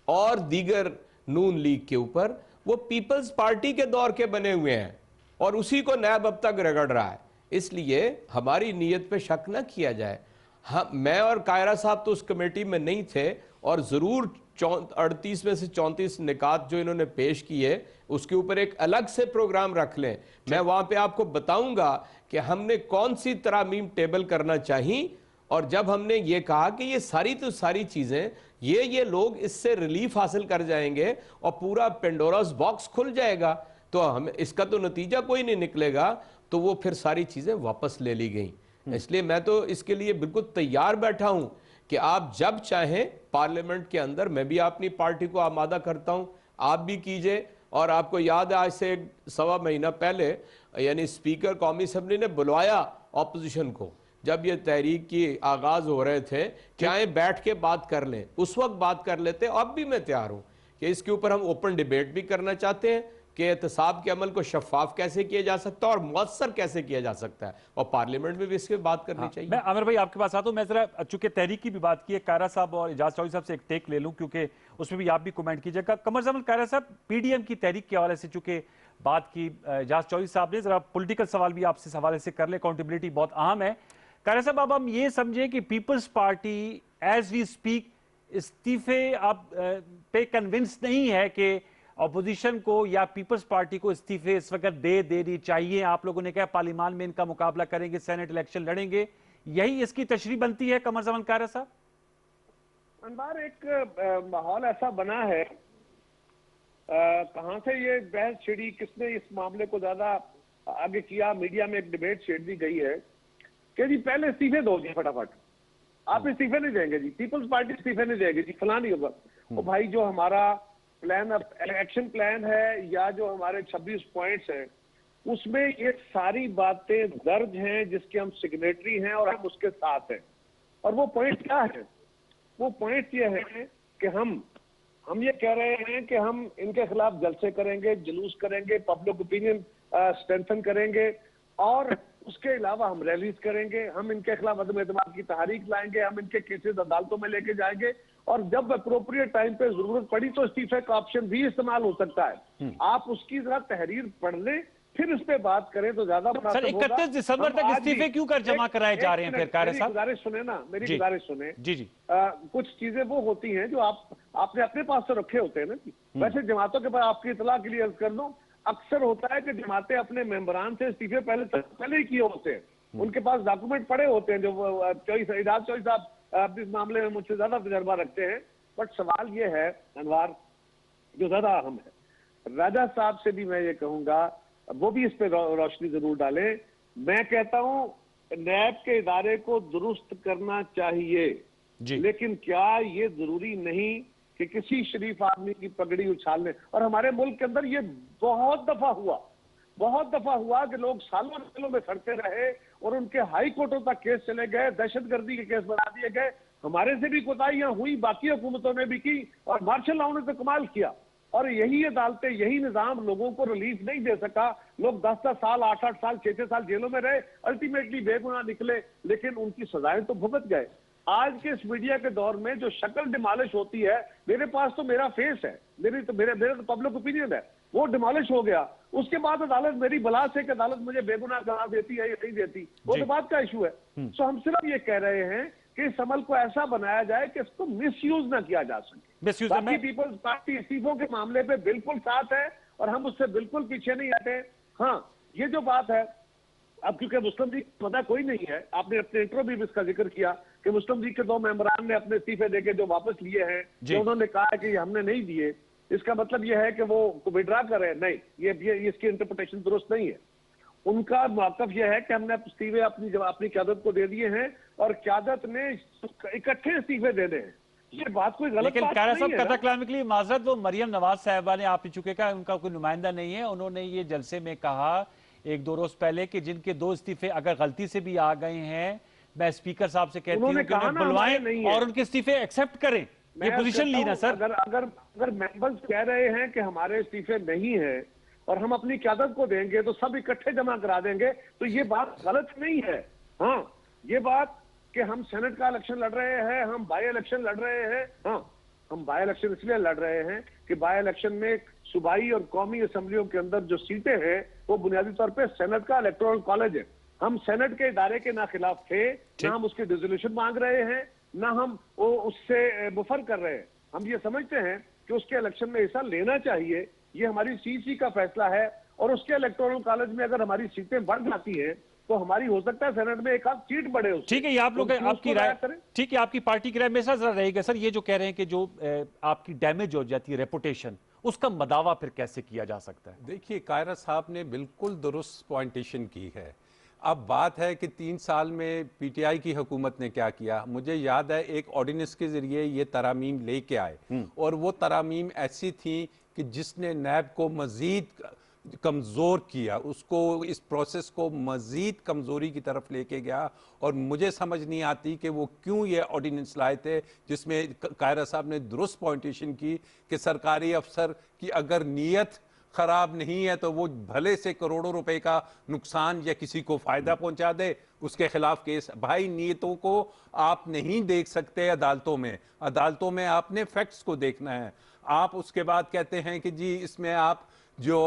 Speaker 2: और दीगर नून लीग के ऊपर, वो पीपल्स पार्टी के दौर के बने हुए हैं, और उसी को नैब अब तक रगड़ रहा है। इसलिए हमारी नीयत पे शक न किया जाए। हाँ, मैं और कायरा साहब तो उस कमेटी में नहीं थे, और ज़रूर 38 में से 34 निकात जो इन्होंने पेश किए उसके ऊपर एक अलग से प्रोग्राम रख लें। मैं वहाँ पे आपको बताऊंगा कि हमने कौन सी तरामीम टेबल करना चाहिए, और जब हमने ये कहा कि ये सारी चीज़ें, ये लोग इससे रिलीफ हासिल कर जाएंगे और पूरा पेंडोरास बॉक्स खुल जाएगा, तो हम इसका तो नतीजा कोई नहीं निकलेगा, तो वो फिर सारी चीज़ें वापस ले ली गई। इसलिए मैं तो इसके लिए बिल्कुल तैयार बैठा हूं कि आप जब चाहें पार्लियामेंट के अंदर, मैं भी अपनी पार्टी को आमादा करता हूं, आप भी कीजिए। और आपको याद है, आज से 1.25 महीना पहले यानी स्पीकर कौमी असम्बली ने बुलवाया ऑपोजिशन को, जब ये तहरीक की आगाज हो रहे थे कि आए बैठ के बात कर लें, उस वक्त बात कर लेते। अब भी मैं तैयार हूं कि इसके ऊपर हम ओपन डिबेट भी करना चाहते हैं कि एहतसाब के अमल को शफाफ कैसे किया जा सकता है और मुअस्सर कैसे किया जा सकता है, और पार्लियामेंट में भी इसकी बात करनी चाहिए।
Speaker 1: मैं आमिर भाई आपके पास आता हूं। मैं जरा, चूंकि तहरीक की भी बात की है, कायरा साहब और एजाज चौधरी साहब से एक टेक ले लूं, क्योंकि उसमें भी आप भी कमेंट कीजिएगा। कमर जमान कायरा साहब, पीडीएम की तहरीक के हवाले से चूंकि बात की एजाज चौधरी साहब ने, जरा पॉलिटिकल सवाल भी आपसे इस हवाले से कर ले, अकाउंटेबिलिटी बहुत अहम है। कायरा साहब, अब हम ये समझें कि Peoples Party as we speak इस्तीफे अब पे कन्विंस नहीं है कि अपोजिशन को या पीपल्स पार्टी को इस्तीफे इस वक्त दे देनी चाहिए। आप लोगों ने कहा पार्लियामान में इनका मुकाबला करेंगे, सेनेट इलेक्शन लड़ेंगे, यही इसकी तशरीह बनती है कमर जमान कायरा साहब?
Speaker 3: अनवार, एक माहौल ऐसा बना है, कहां से ये बहस छिड़ी, किसने इस मामले को ज्यादा आगे किया, मीडिया में एक डिबेट छेड़ दी गई है कि जी पहले इस्तीफे दो जी फटाफट, आप इस्तीफे नहीं देंगे जी, पीपल्स पार्टी इस्तीफे नहीं देगी जी, फलां नहीं होगा। तो भाई, जो हमारा प्लान, एक्शन प्लान है, या जो हमारे 26 पॉइंट्स हैं, उसमें ये सारी बातें दर्ज हैं जिसके हम सिग्नेटरी हैं और हम उसके साथ हैं। और वो पॉइंट क्या है? वो पॉइंट ये है कि हम ये कह रहे हैं कि हम इनके खिलाफ जलसे करेंगे, जुलूस करेंगे, पब्लिक ओपिनियन स्ट्रेंथन करेंगे, और उसके अलावा हम रैलीज करेंगे, हम इनके खिलाफ अदम एतमाद की तहरीक लाएंगे, हम इनके केसेस अदालतों में लेके जाएंगे, और जब अप्रोप्रिएट टाइम पे जरूरत पड़ी तो इस्तीफे का ऑप्शन भी इस्तेमाल हो सकता है। आप उसकी जरा तहरीर पढ़ लें, फिर इस पे बात करें तो ज्यादा
Speaker 1: सर, 31 दिसंबर तक इस्तीफे क्यों कर जमा कराए जा रहे हैं फिर कायरा साहब?
Speaker 3: गुजारिश सुने ना, मेरी गुजारिश सुने
Speaker 1: जी जी।
Speaker 3: कुछ चीजें वो होती हैं जो आपने अपने पास तो रखे होते हैं ना जी। वैसे जमातों के पास, आपकी इतला के लिए अर्ज कर दूं, अक्सर होता है कि जमातें अपने मेंबरान से इस्तीफे पहले ही किए होते हैं, उनके पास डॉक्यूमेंट पड़े होते हैं, जो एजाज चौधरी साहब इस मामले में मुझसे ज्यादा तजर्बा रखते हैं। बट सवाल ये है अनवार, जो ज्यादा अहम है, राजा साहब से भी मैं ये कहूंगा वो भी इस पे रोशनी जरूर डालें। मैं कहता हूं नैब के इदारे को दुरुस्त करना चाहिए, लेकिन क्या ये जरूरी नहीं कि किसी शरीफ आदमी की पगड़ी उछालने, और हमारे मुल्क के अंदर ये बहुत दफा हुआ कि लोग सालों सालों में सड़ते रहे और उनके हाई कोर्टों तक केस चले गए, दहशतगर्दी के केस बना दिए गए। हमारे से भी कोताहियां हुई, बाकी हुकूमतों ने भी की, और मार्शल लॉ ने तो कमाल किया। और यही अदालतें, यही निजाम लोगों को रिलीफ नहीं दे सका। लोग 10-10 साल, 8-8 साल, 6-6 साल जेलों में रहे, अल्टीमेटली बेगुनाह निकले, लेकिन उनकी सजाएं तो भुगत गए। आज के इस मीडिया के दौर में जो शक्ल डिमॉलिश होती है, मेरे पास तो मेरा फेस है, मेरे तो पब्लिक ओपिनियन है, वो डिमॉलिश हो गया। उसके बाद अदालत मेरी बला से कि अदालत मुझे बेगुनाह करार देती है या नहीं देती, वो तो बात का इशू है। तो हम सिर्फ ये कह रहे हैं कि इस अमल को ऐसा बनाया जाए कि इसको मिसयूज ना किया जा सके। बाकी पीपल्स पार्टी इस्तीफों के मामले पे बिल्कुल साथ है और हम उससे बिल्कुल पीछे नहीं हटे। हाँ, ये जो बात है, अब क्योंकि मुस्लिम लीग पता कोई नहीं है, आपने अपने इंट्रो भी इसका जिक्र किया कि मुस्लिम लीग के 2 मेंबरान ने अपने इस्तीफे देके जो वापस लिए हैं, जो उन्होंने कहा है कि ये हमने नहीं दिए, इसका मतलब ये है कि वो विड्रा कर रहे हैं। नहीं, ये इसकी इंटरप्रिटेशन दुरुस्त नहीं है। उनका मौकफ यह है कि हमने इस्तीफे अपनी क़यादत को दे दिए हैं और क़यादत ने इकट्ठे इस्तीफे देने हैं। ये बात कोई गलत
Speaker 1: लेकिन
Speaker 3: बात
Speaker 1: कायरा
Speaker 3: नहीं
Speaker 1: साहब,
Speaker 3: है।
Speaker 1: कतरा कलाम के लिए माजरत, वो मरियम नवाज साहिबा ने, आप चुके का उनका कोई नुमाइंदा नहीं है, उन्होंने ये जलसे में कहा 1-2 रोज पहले कि जिनके 2 इस्तीफे अगर गलती से भी आ गए हैं, मैं स्पीकर साहब से कहती हूँ कि उन्हें बुलवाएं और उनके इस्तीफे एक्सेप्ट करें। ये पोजीशन ली ना सर।
Speaker 3: अगर मेंबर्स कह रहे हैं कि हमारे इस्तीफे नहीं है और हम अपनी क़यादत को देंगे तो सब इकट्ठे जमा करा देंगे, तो ये बात गलत नहीं है। हाँ, ये बात कि हम सेनेट का इलेक्शन लड़ रहे हैं, हम बाई इलेक्शन लड़ रहे हैं। हाँ, हम बाई इलेक्शन इसलिए लड़ रहे हैं कि बाई इलेक्शन में सूबाई और कौमी असेंबलियों के अंदर जो सीटें हैं वो बुनियादी तौर पे सेनेट का इलेक्टोरल कॉलेज है। हम सेनेट के इदारे के ना खिलाफ थे, ना हम उसकी डिसोल्यूशन मांग रहे हैं, ना हम वो उससे मुफर कर रहे हैं। हम ये समझते हैं कि उसके इलेक्शन में हिस्सा लेना चाहिए, ये हमारी सीसी का फैसला है। और उसके इलेक्टोरल कॉलेज में अगर हमारी सीटें बढ़ जाती हैं तो हमारी हो सकता है सेनेट में एक आध सीट बढ़े।
Speaker 1: ठीक है, ये आप लोग आपकी राय, ठीक है, आपकी पार्टी की राय मेरे साथ जरा रहेगा सर। ये जो कह रहे हैं कि जो आपकी डैमेज हो जाती है रेपुटेशन, उसका मदावा फिर कैसे किया जा सकता है?
Speaker 4: देखिए, कायरा साहब ने बिल्कुल दुरुस्त पॉइंटेशन की है। अब बात है कि 3 साल में पीटीआई की हुकूमत ने क्या किया। मुझे याद है एक ऑर्डिनेंस के जरिए ये तरामीम लेके आए और वो तरामीम ऐसी थी कि जिसने नैब को मजीद कमज़ोर किया, उसको इस प्रोसेस को मज़ीद कमज़ोरी की तरफ लेके गया। और मुझे समझ नहीं आती कि वो क्यों ये ऑर्डिनेंस लाए थे, जिसमें कायरा साहब ने दुरुस्त पॉइंटेशन की कि सरकारी अफसर की अगर नीयत ख़राब नहीं है तो वो भले से करोड़ों रुपए का नुकसान या किसी को फ़ायदा पहुंचा दे, उसके खिलाफ केस। भाई, नीयतों को आप नहीं देख सकते अदालतों में, अदालतों में आपने फैक्ट्स को देखना है। आप उसके बाद कहते हैं कि जी इसमें आप जो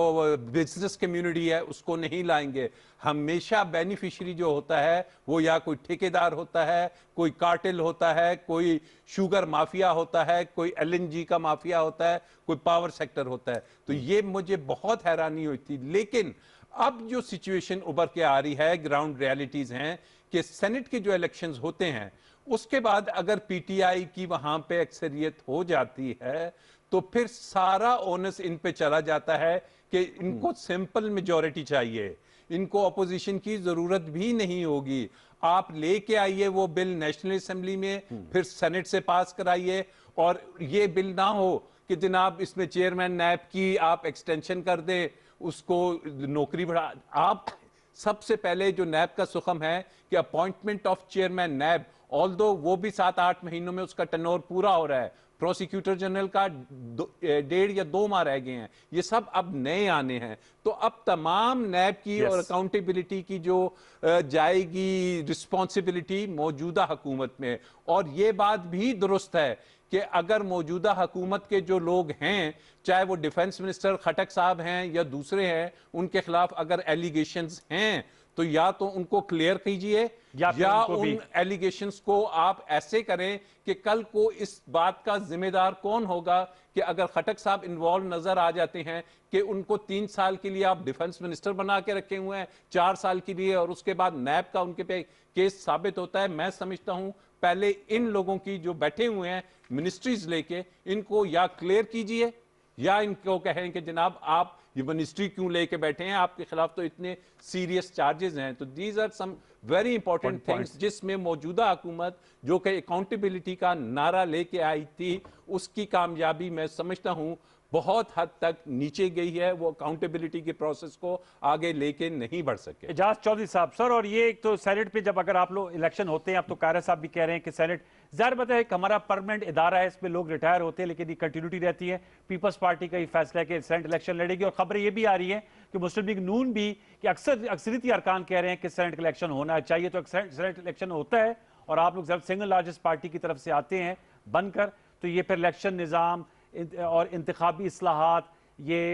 Speaker 4: बिजनेस कम्युनिटी है उसको नहीं लाएंगे। हमेशा बेनिफिशियरी जो होता है वो या कोई ठेकेदार होता है, कोई कार्टेल होता है, कोई शुगर माफिया होता है, कोई एलएनजी का माफिया होता है, कोई पावर सेक्टर होता है। तो ये मुझे बहुत हैरानी हुई थी। लेकिन अब जो सिचुएशन उभर के आ रही है, ग्राउंड रियलिटीज हैं कि सेनेट के जो इलेक्शंस होते हैं उसके बाद अगर पीटीआई की वहां पे अक्सरियत हो जाती है तो फिर सारा ओनस इन पे चला जाता है कि इनको सिंपल मेजॉरिटी चाहिए, इनको अपोजिशन की जरूरत भी नहीं होगी। आप लेके आइए वो बिल नेशनल असेंबली में, फिर सेनेट से पास कराइए। और ये बिल ना हो कि जनाब इसमें चेयरमैन नैब की आप एक्सटेंशन कर दें, उसको नौकरी बढ़ा। आप सबसे पहले जो नैब का सुखम है कि appointment of chairman NAB, although वो भी 7-8 महीनों में उसका टर्नओवर पूरा हो रहा है, प्रोसिक्यूटर जनरल का 1.5 या 2 माह रह गए हैं, ये सब अब नए आने हैं। तो अब तमाम नैब की और अकाउंटेबिलिटी की जो जाएगी रिस्पॉन्सिबिलिटी मौजूदा हुकूमत में। और ये बात भी दुरुस्त है कि अगर मौजूदा हुकूमत के जो लोग हैं, चाहे वो डिफेंस मिनिस्टर खटक साहब हैं या दूसरे हैं, उनके खिलाफ अगर एलिगेशंस हैं तो या तो उनको क्लियर कीजिए या उन एलिगेशंस को आप ऐसे करें कि कल को इस बात का जिम्मेदार कौन होगा कि अगर खटक साहब इन्वॉल्व नजर आ जाते हैं कि उनको 3 साल के लिए आप डिफेंस मिनिस्टर बना के रखे हुए हैं, 4 साल के लिए, और उसके बाद नैब का उनके पे केस साबित होता है। मैं समझता हूं पहले इन लोगों की जो बैठे हुए हैं मिनिस्ट्रीज लेके, इनको या क्लियर कीजिए या इनको कहें कि जनाब आप ये मिनिस्ट्री क्यों लेके बैठे हैं, आपके खिलाफ तो इतने सीरियस चार्जेस हैं। तो these are some very important things जिसमें मौजूदा हुकूमत जो कि अकाउंटेबिलिटी का नारा लेके आई थी, उसकी कामयाबी मैं समझता हूं बहुत हद तक नीचे गई है। वो अकाउंटेबिलिटी के प्रोसेस को आगे लेके नहीं बढ़ सके।
Speaker 1: एजाज चौधरी साहब, सर, और ये एक तो सेनेट पे जब अगर आप लोग इलेक्शन होते हैं, अब तो कायरा साहब भी कह रहे हैं कि सेनेट ज़ाहिर बात है कि हमारा परमानेंट इदारा है, इसमें लोग रिटायर होते हैं लेकिन ये कंटिन्यूटी रहती है। पीपल्स पार्टी का ही फैसला है कि सेनेट इलेक्शन लड़ेगी। और खबरें ये भी आ रही है कि मुस्लिम लीग नून भी कि अक्सरियती अरकान कह रहे हैं कि सेनेट इलेक्शन होना चाहिए। तो सेनेट इलेक्शन होता है और आप लोग जब सिंगल लार्जेस्ट पार्टी की तरफ से आते हैं बनकर, तो ये फिर इलेक्शन निज़ाम और इंतखाबी इस्लाहात, ये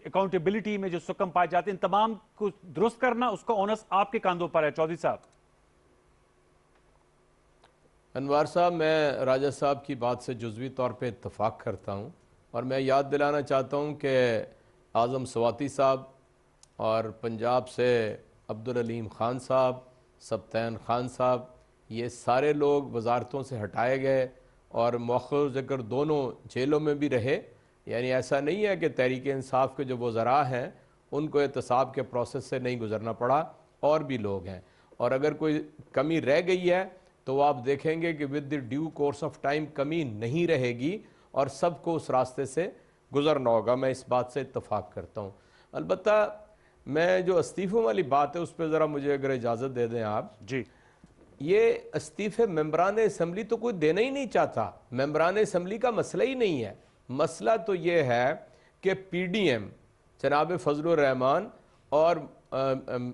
Speaker 1: अकाउंटेबिलिटी में जो सुकम पाए जाते हैं, इन तमाम को दुरुस्त करना, उसका ओनस आपके कंधों पर है चौधरी साहब।
Speaker 2: अनवार साहब, मैं राजा साहब की बात से जुज़वी तौर पे इत्तफ़ाक़ करता हूँ और मैं याद दिलाना चाहता हूँ कि आज़म स्वाति साहब और पंजाब से अब्दुल अलीम ख़ान साहब, सब्तैन ख़ान साहब, ये सारे लोग वजारतों से हटाए गए और मौक़िफ़ ज़िक्र दोनों जेलों में भी रहे। यानी ऐसा नहीं है कि तहरीक इंसाफ के जो वज़रा हैं उनको एहतसाब के प्रोसेस से नहीं गुज़रना पड़ा, और भी लोग हैं। और अगर कोई कमी रह गई है तो आप देखेंगे कि with the due course of time कमी नहीं रहेगी और सबको उस रास्ते से गुज़रना होगा। मैं इस बात से इत्तफ़ाक़ करता हूँ। अलबत्ता मैं जो इस्तीफ़ों वाली बात है उस पर ज़रा मुझे अगर इजाज़त दे दें आप
Speaker 1: जी।
Speaker 2: ये इस्तीफ़े मेंबरान असम्बली तो कोई देना ही नहीं चाहता। मेंबरान असम्बली का मसला ही नहीं है। मसला तो ये है कि PDM जनाब फजलुर रहमान और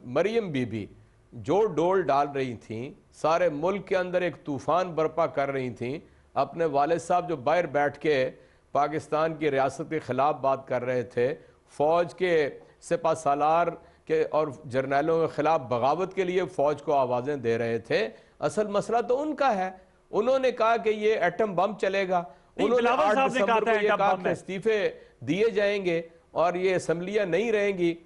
Speaker 2: मरियम बीबी जो डोल डाल रही थी, सारे मुल्क के अंदर एक तूफ़ान बर्पा कर रही थी। अपने वालिद साहब जो बाहर बैठ के पाकिस्तान की रियासत के ख़िलाफ़ बात कर रहे थे, फ़ौज के सिपा सालार के और जर्नैलों के ख़िलाफ़ बगावत के लिए फ़ौज को आवाज़ें दे रहे थे। असल मसला तो उनका है। उन्होंने कहा कि ये एटम बम चलेगा। उन्होंने 8 दिसंबर को ये कहा कि इस्तीफ़े दिए जाएंगे और ये असम्बलियाँ नहीं रहेंगी,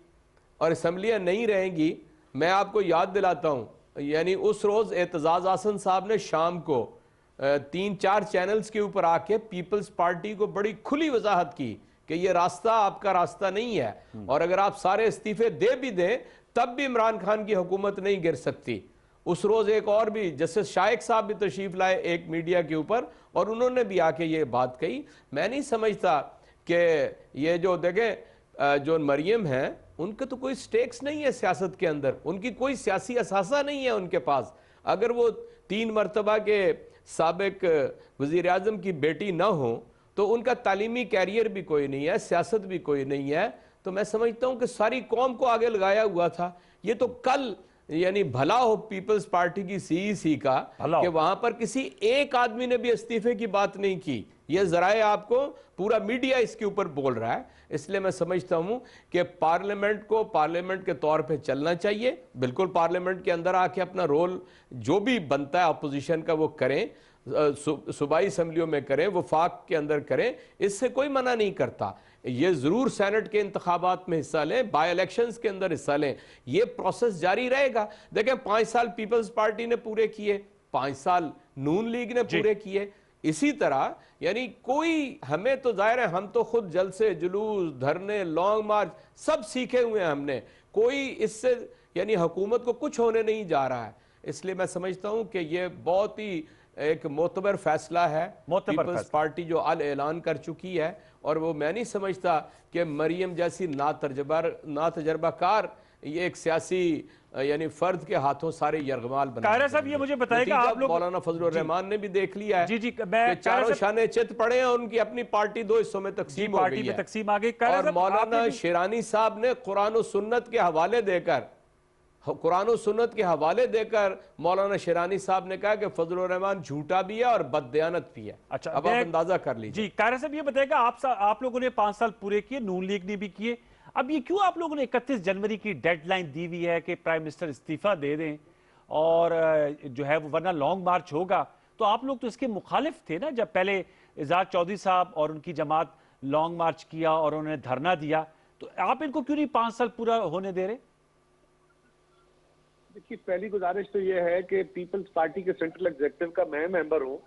Speaker 2: और असम्बलियाँ नहीं रहेंगी। मैं आपको याद दिलाता हूँ, यानी उस रोज़ एतजाज़ आसन साहब ने शाम को 3-4 चैनल्स के ऊपर आके पीपल्स पार्टी को बड़ी खुली वजाहत की कि ये रास्ता आपका रास्ता नहीं है, और अगर आप सारे इस्तीफे दे भी दें तब भी इमरान खान की हुकूमत नहीं गिर सकती। उस रोज़ एक और भी जस्टिस शाइक साहब भी तशरीफ़ लाए एक मीडिया के ऊपर, और उन्होंने भी आके ये बात कही। मैं नहीं समझता कि ये जो देखें जो मरियम हैं उनके तो कोई स्टेक्स नहीं है सियासत के अंदर, उनकी कोई सियासी असासा नहीं है उनके पास। अगर वो 3 मरतबा के साबिक वज़ीर आज़म की बेटी ना हो तो उनका तालीमी कैरियर भी कोई नहीं है, सियासत भी कोई नहीं है। तो मैं समझता हूँ कि सारी कौम को आगे लगाया हुआ था। ये तो कल यानी भला हो पीपल्स पार्टी की CEC का कि वहां पर किसी एक आदमी ने भी इस्तीफे की बात नहीं की। ये जराए आपको पूरा मीडिया इसके ऊपर बोल रहा है। इसलिए मैं समझता हूं कि पार्लियामेंट को पार्लियामेंट के तौर पे चलना चाहिए। बिल्कुल पार्लियामेंट के अंदर आके अपना रोल जो भी बनता है अपोजिशन का वो करें, सूबाई असम्बलियों में करें, वफाक के अंदर करें, इससे कोई मना नहीं करता। ये ज़रूर सेनेट के इंतखाबात में हिस्सा लें, बाई इलेक्शंस के अंदर हिस्सा लें, ये प्रोसेस जारी रहेगा। देखें 5 साल पीपल्स पार्टी ने पूरे किए, 5 साल नून लीग ने पूरे किए। इसी तरह यानी कोई, हमें तो जाहिर है हम तो खुद जलसे जुलूस धरने लॉन्ग मार्च सब सीखे हुए हैं हमने, कोई इससे यानी हुकूमत को कुछ होने नहीं जा रहा है। इसलिए मैं समझता हूं कि ये बहुत ही एक मोतबर फैसला है पीपल्स पार्टी जो अल ऐलान कर चुकी है, और वो मैं नहीं समझता कि मरियम जैसी नातजर्बाकार ये एक सियासी यानी फर्द के हाथों सारे यरगमाल बना।
Speaker 1: कायरा साहब ये मुझे बताएगा, आप लोग
Speaker 2: मौलाना फजलुर रहमान ने भी देख लिया है
Speaker 1: जी
Speaker 2: कि चारों शाने चित पड़े हैं, उनकी अपनी पार्टी 2 हिस्सों में तकसीम हो गई है। और मौलाना शेरानी साहब ने कुरान और सुन्नत के हवाले देकर मौलाना शेरानी साहब ने कहा कि फजलुर रहमान झूठा भी है और बददयानत भी है।
Speaker 1: अच्छा,
Speaker 2: अब आप अंदाजा कर लीजिए।
Speaker 1: जी कायरा साहब ये बताएगा, आप लोगों ने 5 साल पूरे किए, नून लीग ने भी किए, अब ये क्यों आप लोगों ने 31 जनवरी की डेडलाइन दी हुई है कि प्राइम मिनिस्टर इस्तीफा दे दें और जो है वो वरना लॉन्ग मार्च होगा? तो आप लोग तो इसके मुखालिफ थे ना, जब पहले इजाज चौधरी साहब और उनकी जमात लॉन्ग मार्च किया और उन्होंने धरना दिया, तो आप इनको क्यों नहीं 5 साल पूरा होने दे रहे?
Speaker 3: देखिए, पहली गुजारिश तो यह है कि पीपल्स पार्टी के सेंट्रल एग्जीक्यूटिव का मैं मेंबर हूं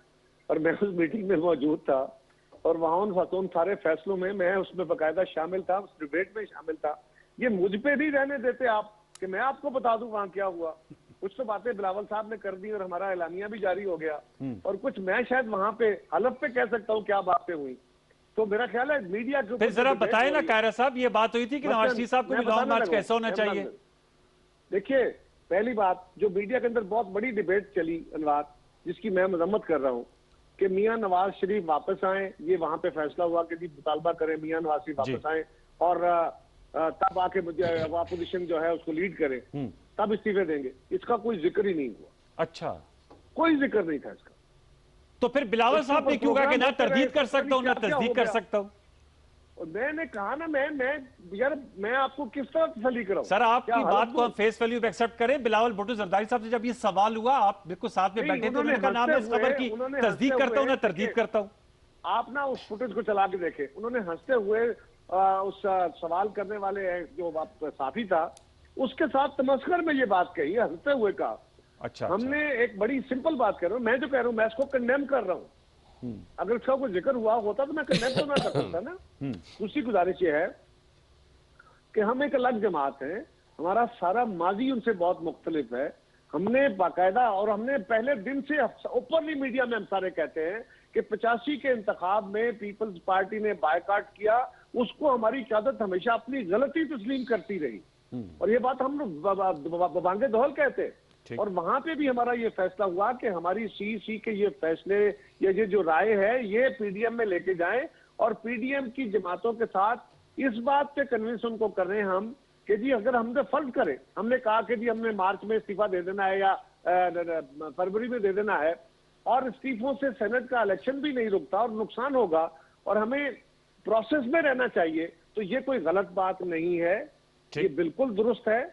Speaker 3: और मैं उस मीटिंग में मौजूद था, और वहां उन सारे फैसलों में मैं उसमें बाकायदा शामिल था, उस डिबेट में शामिल था। ये मुझ पे नहीं रहने देते आप कि मैं आपको बता दूं वहां क्या हुआ। कुछ तो बातें बिलावल साहब ने कर दी और हमारा एलानिया भी जारी हो गया, और कुछ मैं शायद वहां पे हलफ पे कह सकता हूँ क्या बातें हुई। तो मेरा ख्याल है मीडिया के ऊपर
Speaker 1: जरा बताए ना कायरा साहब, ये बात हुई थी कि नवाज शरीफ साहब को भी लॉन्ग मार्च कैसे होना चाहिए?
Speaker 3: देखिए, पहली बात जो मीडिया के अंदर बहुत बड़ी डिबेट चली अनवार, जिसकी मैं मजम्मत कर रहा हूँ कि मियां नवाज शरीफ वापस आए, ये वहां पे फैसला हुआ कि मुतालबा करें मियां नवाज शरीफ वापस आए और तब आके मुझे अपोजिशन जो है उसको लीड करें, तब इस्तीफे देंगे। इसका कोई जिक्र ही नहीं हुआ।
Speaker 1: अच्छा,
Speaker 3: कोई जिक्र नहीं था इसका।
Speaker 1: तो फिर बिलावल साहब ने क्यों कहा कि ना तरदीद कर सकता हूं ना
Speaker 3: क्या
Speaker 1: तस्दीक
Speaker 3: हो
Speaker 1: कर
Speaker 3: गया?
Speaker 1: सकता हूं?
Speaker 3: और मैंने कहा ना, मैं आपको किस तरह तसल्ली कराऊं?
Speaker 1: सर
Speaker 3: क्या
Speaker 1: आपकी
Speaker 3: हालत
Speaker 1: बात को
Speaker 3: दूं?
Speaker 1: हम फेस वैल्यू पे एक्सेप्ट करें। बिलावल भुट्टो जरदारी साहब से जब ये सवाल हुआ, आप बिल्कुल साथ में
Speaker 3: नहीं,
Speaker 1: बैठे थे, उन्होंने कहा नाम है इस खबर की तस्दीक करता हूं ना तरदीद करता हूं।
Speaker 3: आप ना उस फुटेज को चला के देखें, उन्होंने हंसते हुए उस सवाल करने वाले जो साथी था उसके साथ तमस्कर में ये बात कही, हंसते हुए कहा।
Speaker 1: अच्छा,
Speaker 3: हमने एक बड़ी सिंपल बात कर रहा हूं, मैं जो कह रहा हूं मैं इसको कंडेम कर रहा हूं। अगर इसका कोई जिक्र हुआ होता तो मैं कंडेम तो ना कर सकता ना। दूसरी गुजारिश ये है कि हम एक अलग जमात हैं, हमारा सारा माजी उनसे बहुत मुख्तलिफ है। हमने बाकायदा, और हमने पहले दिन से ओपनली मीडिया में हम सारे कहते हैं कि 85 के इंतखाब में पीपल्स पार्टी ने बायकाट किया, उसको हमारी क़यादत हमेशा अपनी गलती तस्लीम करती रही। और ये बात हम लोग बांगे दोहल कहते। और वहां पे भी हमारा ये फैसला हुआ कि हमारी सीसी के ये फैसले, ये जो राय है, ये पीडीएम में लेके जाएं और पीडीएम की जमातों के साथ इस बात पे कन्विंस उनको कर रहे हैं हम कि जी अगर हमने फर्ज करें, हमने कहा कि जी हमने मार्च में इस्तीफा दे देना है या फरवरी में दे देना है, और इस्तीफों से सेनेट का इलेक्शन भी नहीं रुकता और नुकसान होगा और हमें प्रोसेस में रहना चाहिए, तो ये कोई गलत बात नहीं है, ये बिल्कुल दुरुस्त है।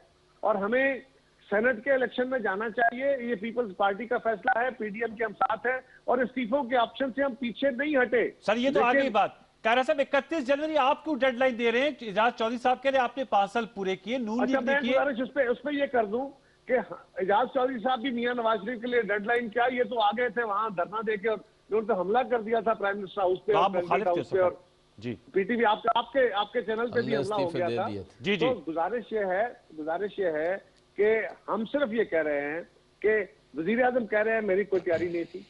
Speaker 3: और हमें सेनेट के इलेक्शन में जाना चाहिए, ये पीपल्स पार्टी का फैसला है, पीडीएम के हम साथ हैं और इस्तीफों के ऑप्शन से हम पीछे नहीं हटे।
Speaker 1: सर ये तो आ गई बात। कायरा साहब 31 जनवरी आप क्यों डेडलाइन दे रहे हैं? एजाज चौधरी साहब कह रहे हैं आपने 5 साल पूरे किए, नून
Speaker 3: अच्छा,
Speaker 1: लीग
Speaker 3: मैं
Speaker 1: ने किए।
Speaker 3: गुजारिश उस पर ये कर दूं कि एजाज चौधरी साहब भी मियां नवाज शरीफ के लिए डेडलाइन क्या, ये तो आ गए थे वहां धरना देके और उन्होंने तो हमला कर दिया था प्राइम मिनिस्टर हाउस पे और प्रेसिडेंट हाउस पे, और
Speaker 1: जी
Speaker 3: पीटीवी आपके चैनल पे भी हमला हो गया था।
Speaker 1: जी
Speaker 3: तो गुजारिश ये है कि हम सिर्फ ये कह रहे हैं कि वजीर आजम कह रहे हैं मेरी कोई तैयारी नहीं थी,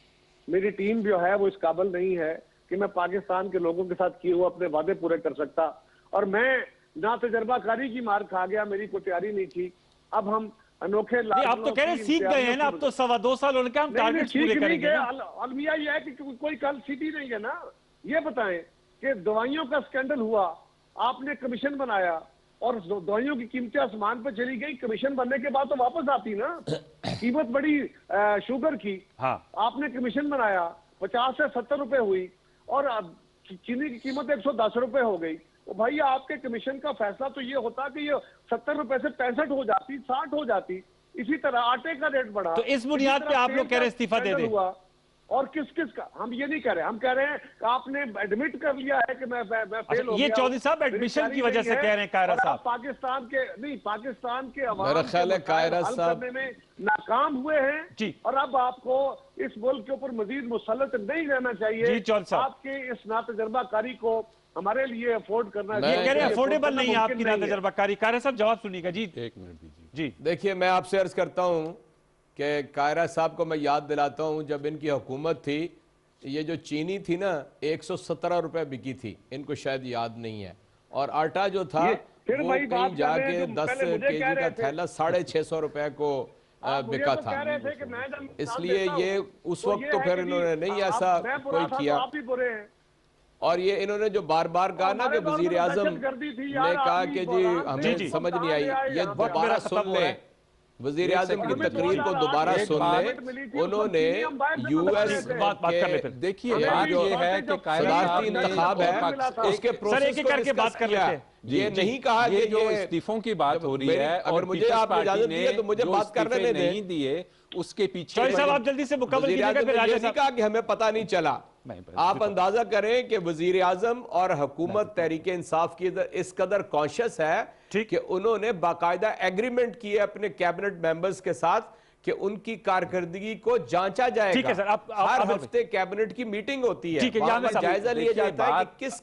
Speaker 3: मेरी टीम जो है वो इस काबिल नहीं है कि मैं पाकिस्तान के लोगों के साथ किए हुए अपने वादे पूरे कर सकता, और मैं ना तजर्बाकारी की मार खा गया, मेरी कोई तैयारी नहीं थी। अब हम अनोखे
Speaker 1: आप तो कह रहे हैं सीख गए हैं ना, अब तो 2.25 साल होने के हम टारगेट्स पूरे करेंगे ना।
Speaker 3: अलमिया ये है कि कोई कल सीटी नहीं है ना। ये बताएं कि दवाइयों का स्कैंडल हुआ, आपने कमीशन बनाया और दवाइयों की कीमतें आसमान पर चली गई, कमीशन बनने के बाद तो वापस आती ना। कीमत बड़ी शुगर की,
Speaker 1: हाँ।
Speaker 3: आपने कमीशन बनाया, 50 से 70 रुपए हुई और चीनी की कीमत 110 रुपए हो गई। तो भाई आपके कमीशन का फैसला तो ये होता कि ये 70 रुपए से 65 हो जाती, 60 हो जाती। इसी तरह आटे का रेट बढ़ा,
Speaker 1: तो इस बुनियाद पे आप लोग कह रहे हैं इस्तीफा दे दें।
Speaker 3: हुआ। और किस का हम ये नहीं कह रहे, हम कह रहे हैं कि आपने एडमिट कर लिया है कि मैं फेल हो गया।
Speaker 1: ये चौधरी साहब एडमिशन की वजह से कह रहे हैं कायरा साहब।
Speaker 3: पाकिस्तान के अवाम
Speaker 2: मेरा ख्याल है कायरा साहब
Speaker 3: करने में नाकाम हुए हैं
Speaker 1: जी।
Speaker 3: और अब आपको इस मुल्क के ऊपर मजीद मुसल्लत नहीं रहना चाहिए।
Speaker 1: जी चौधरी साहब,
Speaker 3: आपके इस नातजर्बाकारी को हमारे लिए अफोर्ड करना,
Speaker 1: ये कह रहे हैं अफोर्डेबल नहीं है आपकी नातजर्बाकारी। कायरा साहब जवाब सुनिएगा जी।
Speaker 4: 1 मिनट दीजिए
Speaker 2: जी। देखिए मैं आपसे अर्ज करता हूं कि कायरा साहब को मैं याद दिलाता हूं, जब इनकी हुकूमत थी ये जो चीनी थी ना 117 रुपए बिकी थी, इनको शायद याद नहीं है, और आटा जो था वो कहीं जाके 10 केजी का थैला 650 रुपए को बिका था। इसलिए ये उस वक्त तो फिर इन्होंने नहीं ऐसा कोई किया। और ये इन्होंने जो बार बार कहा ना कि वजीर आजम ने कहा कि जी हमें समझ नहीं आई, ये दोबारा सुन ले, वजीर आजम की तकरीर को दोबारा सुन ले। उन्होंने यूएस के,
Speaker 4: देखिए बात ये है कि
Speaker 2: सदारती इंतखाब है उसके प्रोसेस को डिस्कस किया, ये नहीं कहा कि
Speaker 4: जो इस्तीफों की बात हो रही है और
Speaker 2: मुझे आप इजाजत दी तो मुझे बात करने
Speaker 4: नहीं दिए उसके पीछे
Speaker 1: आप जल्दी से मुकम्मल कीजिएगा। फिर
Speaker 2: राजा ने कहा कि हमें पता नहीं चला। आप अंदाजा करें कि वजीर आजम और हुकूमत तहरीक इंसाफ की इस कदर कॉन्शियस है कि उन्होंने बाकायदा एग्रीमेंट किए अपने कैबिनेट मेंबर्स के साथ कि उनकी कारकर्दगी को जांचा जाएगा।
Speaker 1: ठीक है सर,
Speaker 2: हर हफ्ते कैबिनेट की मीटिंग होती है, वहां पर जायजा लिया जाता है कि किस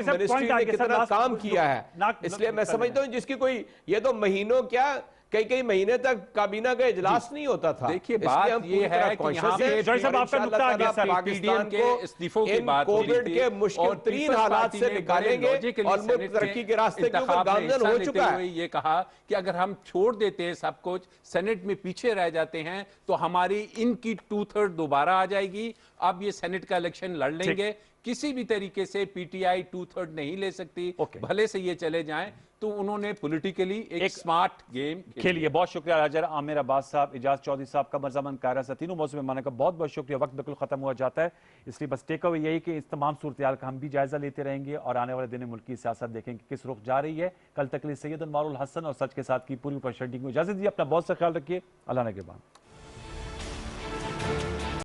Speaker 2: मिनिस्ट्री ने कितना काम किया है। इसलिए मैं समझता हूं जिसकी कोई, ये तो महीनों क्या कई महीने तक काबीना का इजलास नहीं होता था।
Speaker 4: देखिए बात ये है कि यहाँ पे
Speaker 2: पाकिस्तान को इस्तीफों की बात कोविड के मुश्किल तरीन हालात से निकालेंगे और मुल्क तरक्की के रास्ते के ऊपर गामजन हो चुका है।
Speaker 4: ये कहा कि अगर हम छोड़ देते हैं सब कुछ, सेनेट में पीछे रह जाते हैं, तो हमारी इनकी 2/3 दोबारा आ जाएगी। अब ये सेनेट का इलेक्शन लड़ लेंगे, किसी भी तरीके से पीटीआई 2/3 नहीं ले सकती, भले से ये चले जाएं। तो उन्होंने पॉलिटिकली एक स्मार्ट गेम
Speaker 1: खेलिए। बहुत शुक्रिया राजर, आमिर अब्बास साहब, इजाज चौधरी साहब, कमर जमान कायरा साहब, तीनों मौसम मेहमानों का बहुत बहुत शुक्रिया। वक्त बिल्कुल खत्म हुआ जाता है, इसलिए बस टेक अवे यही कि इस तमाम सूरत का हम भी जायजा लेते रहेंगे और आने वाले दिन में मुल्क की सियासत देखेंगे किस रुख जा रही है। कल तक के लिए सैयद अनवारुल हसन और सच के साथ की पूरी प्रशंसा को इजाजत दी। अपना बहुत सा ख्याल रखिए। अल्लाह ने के बाद।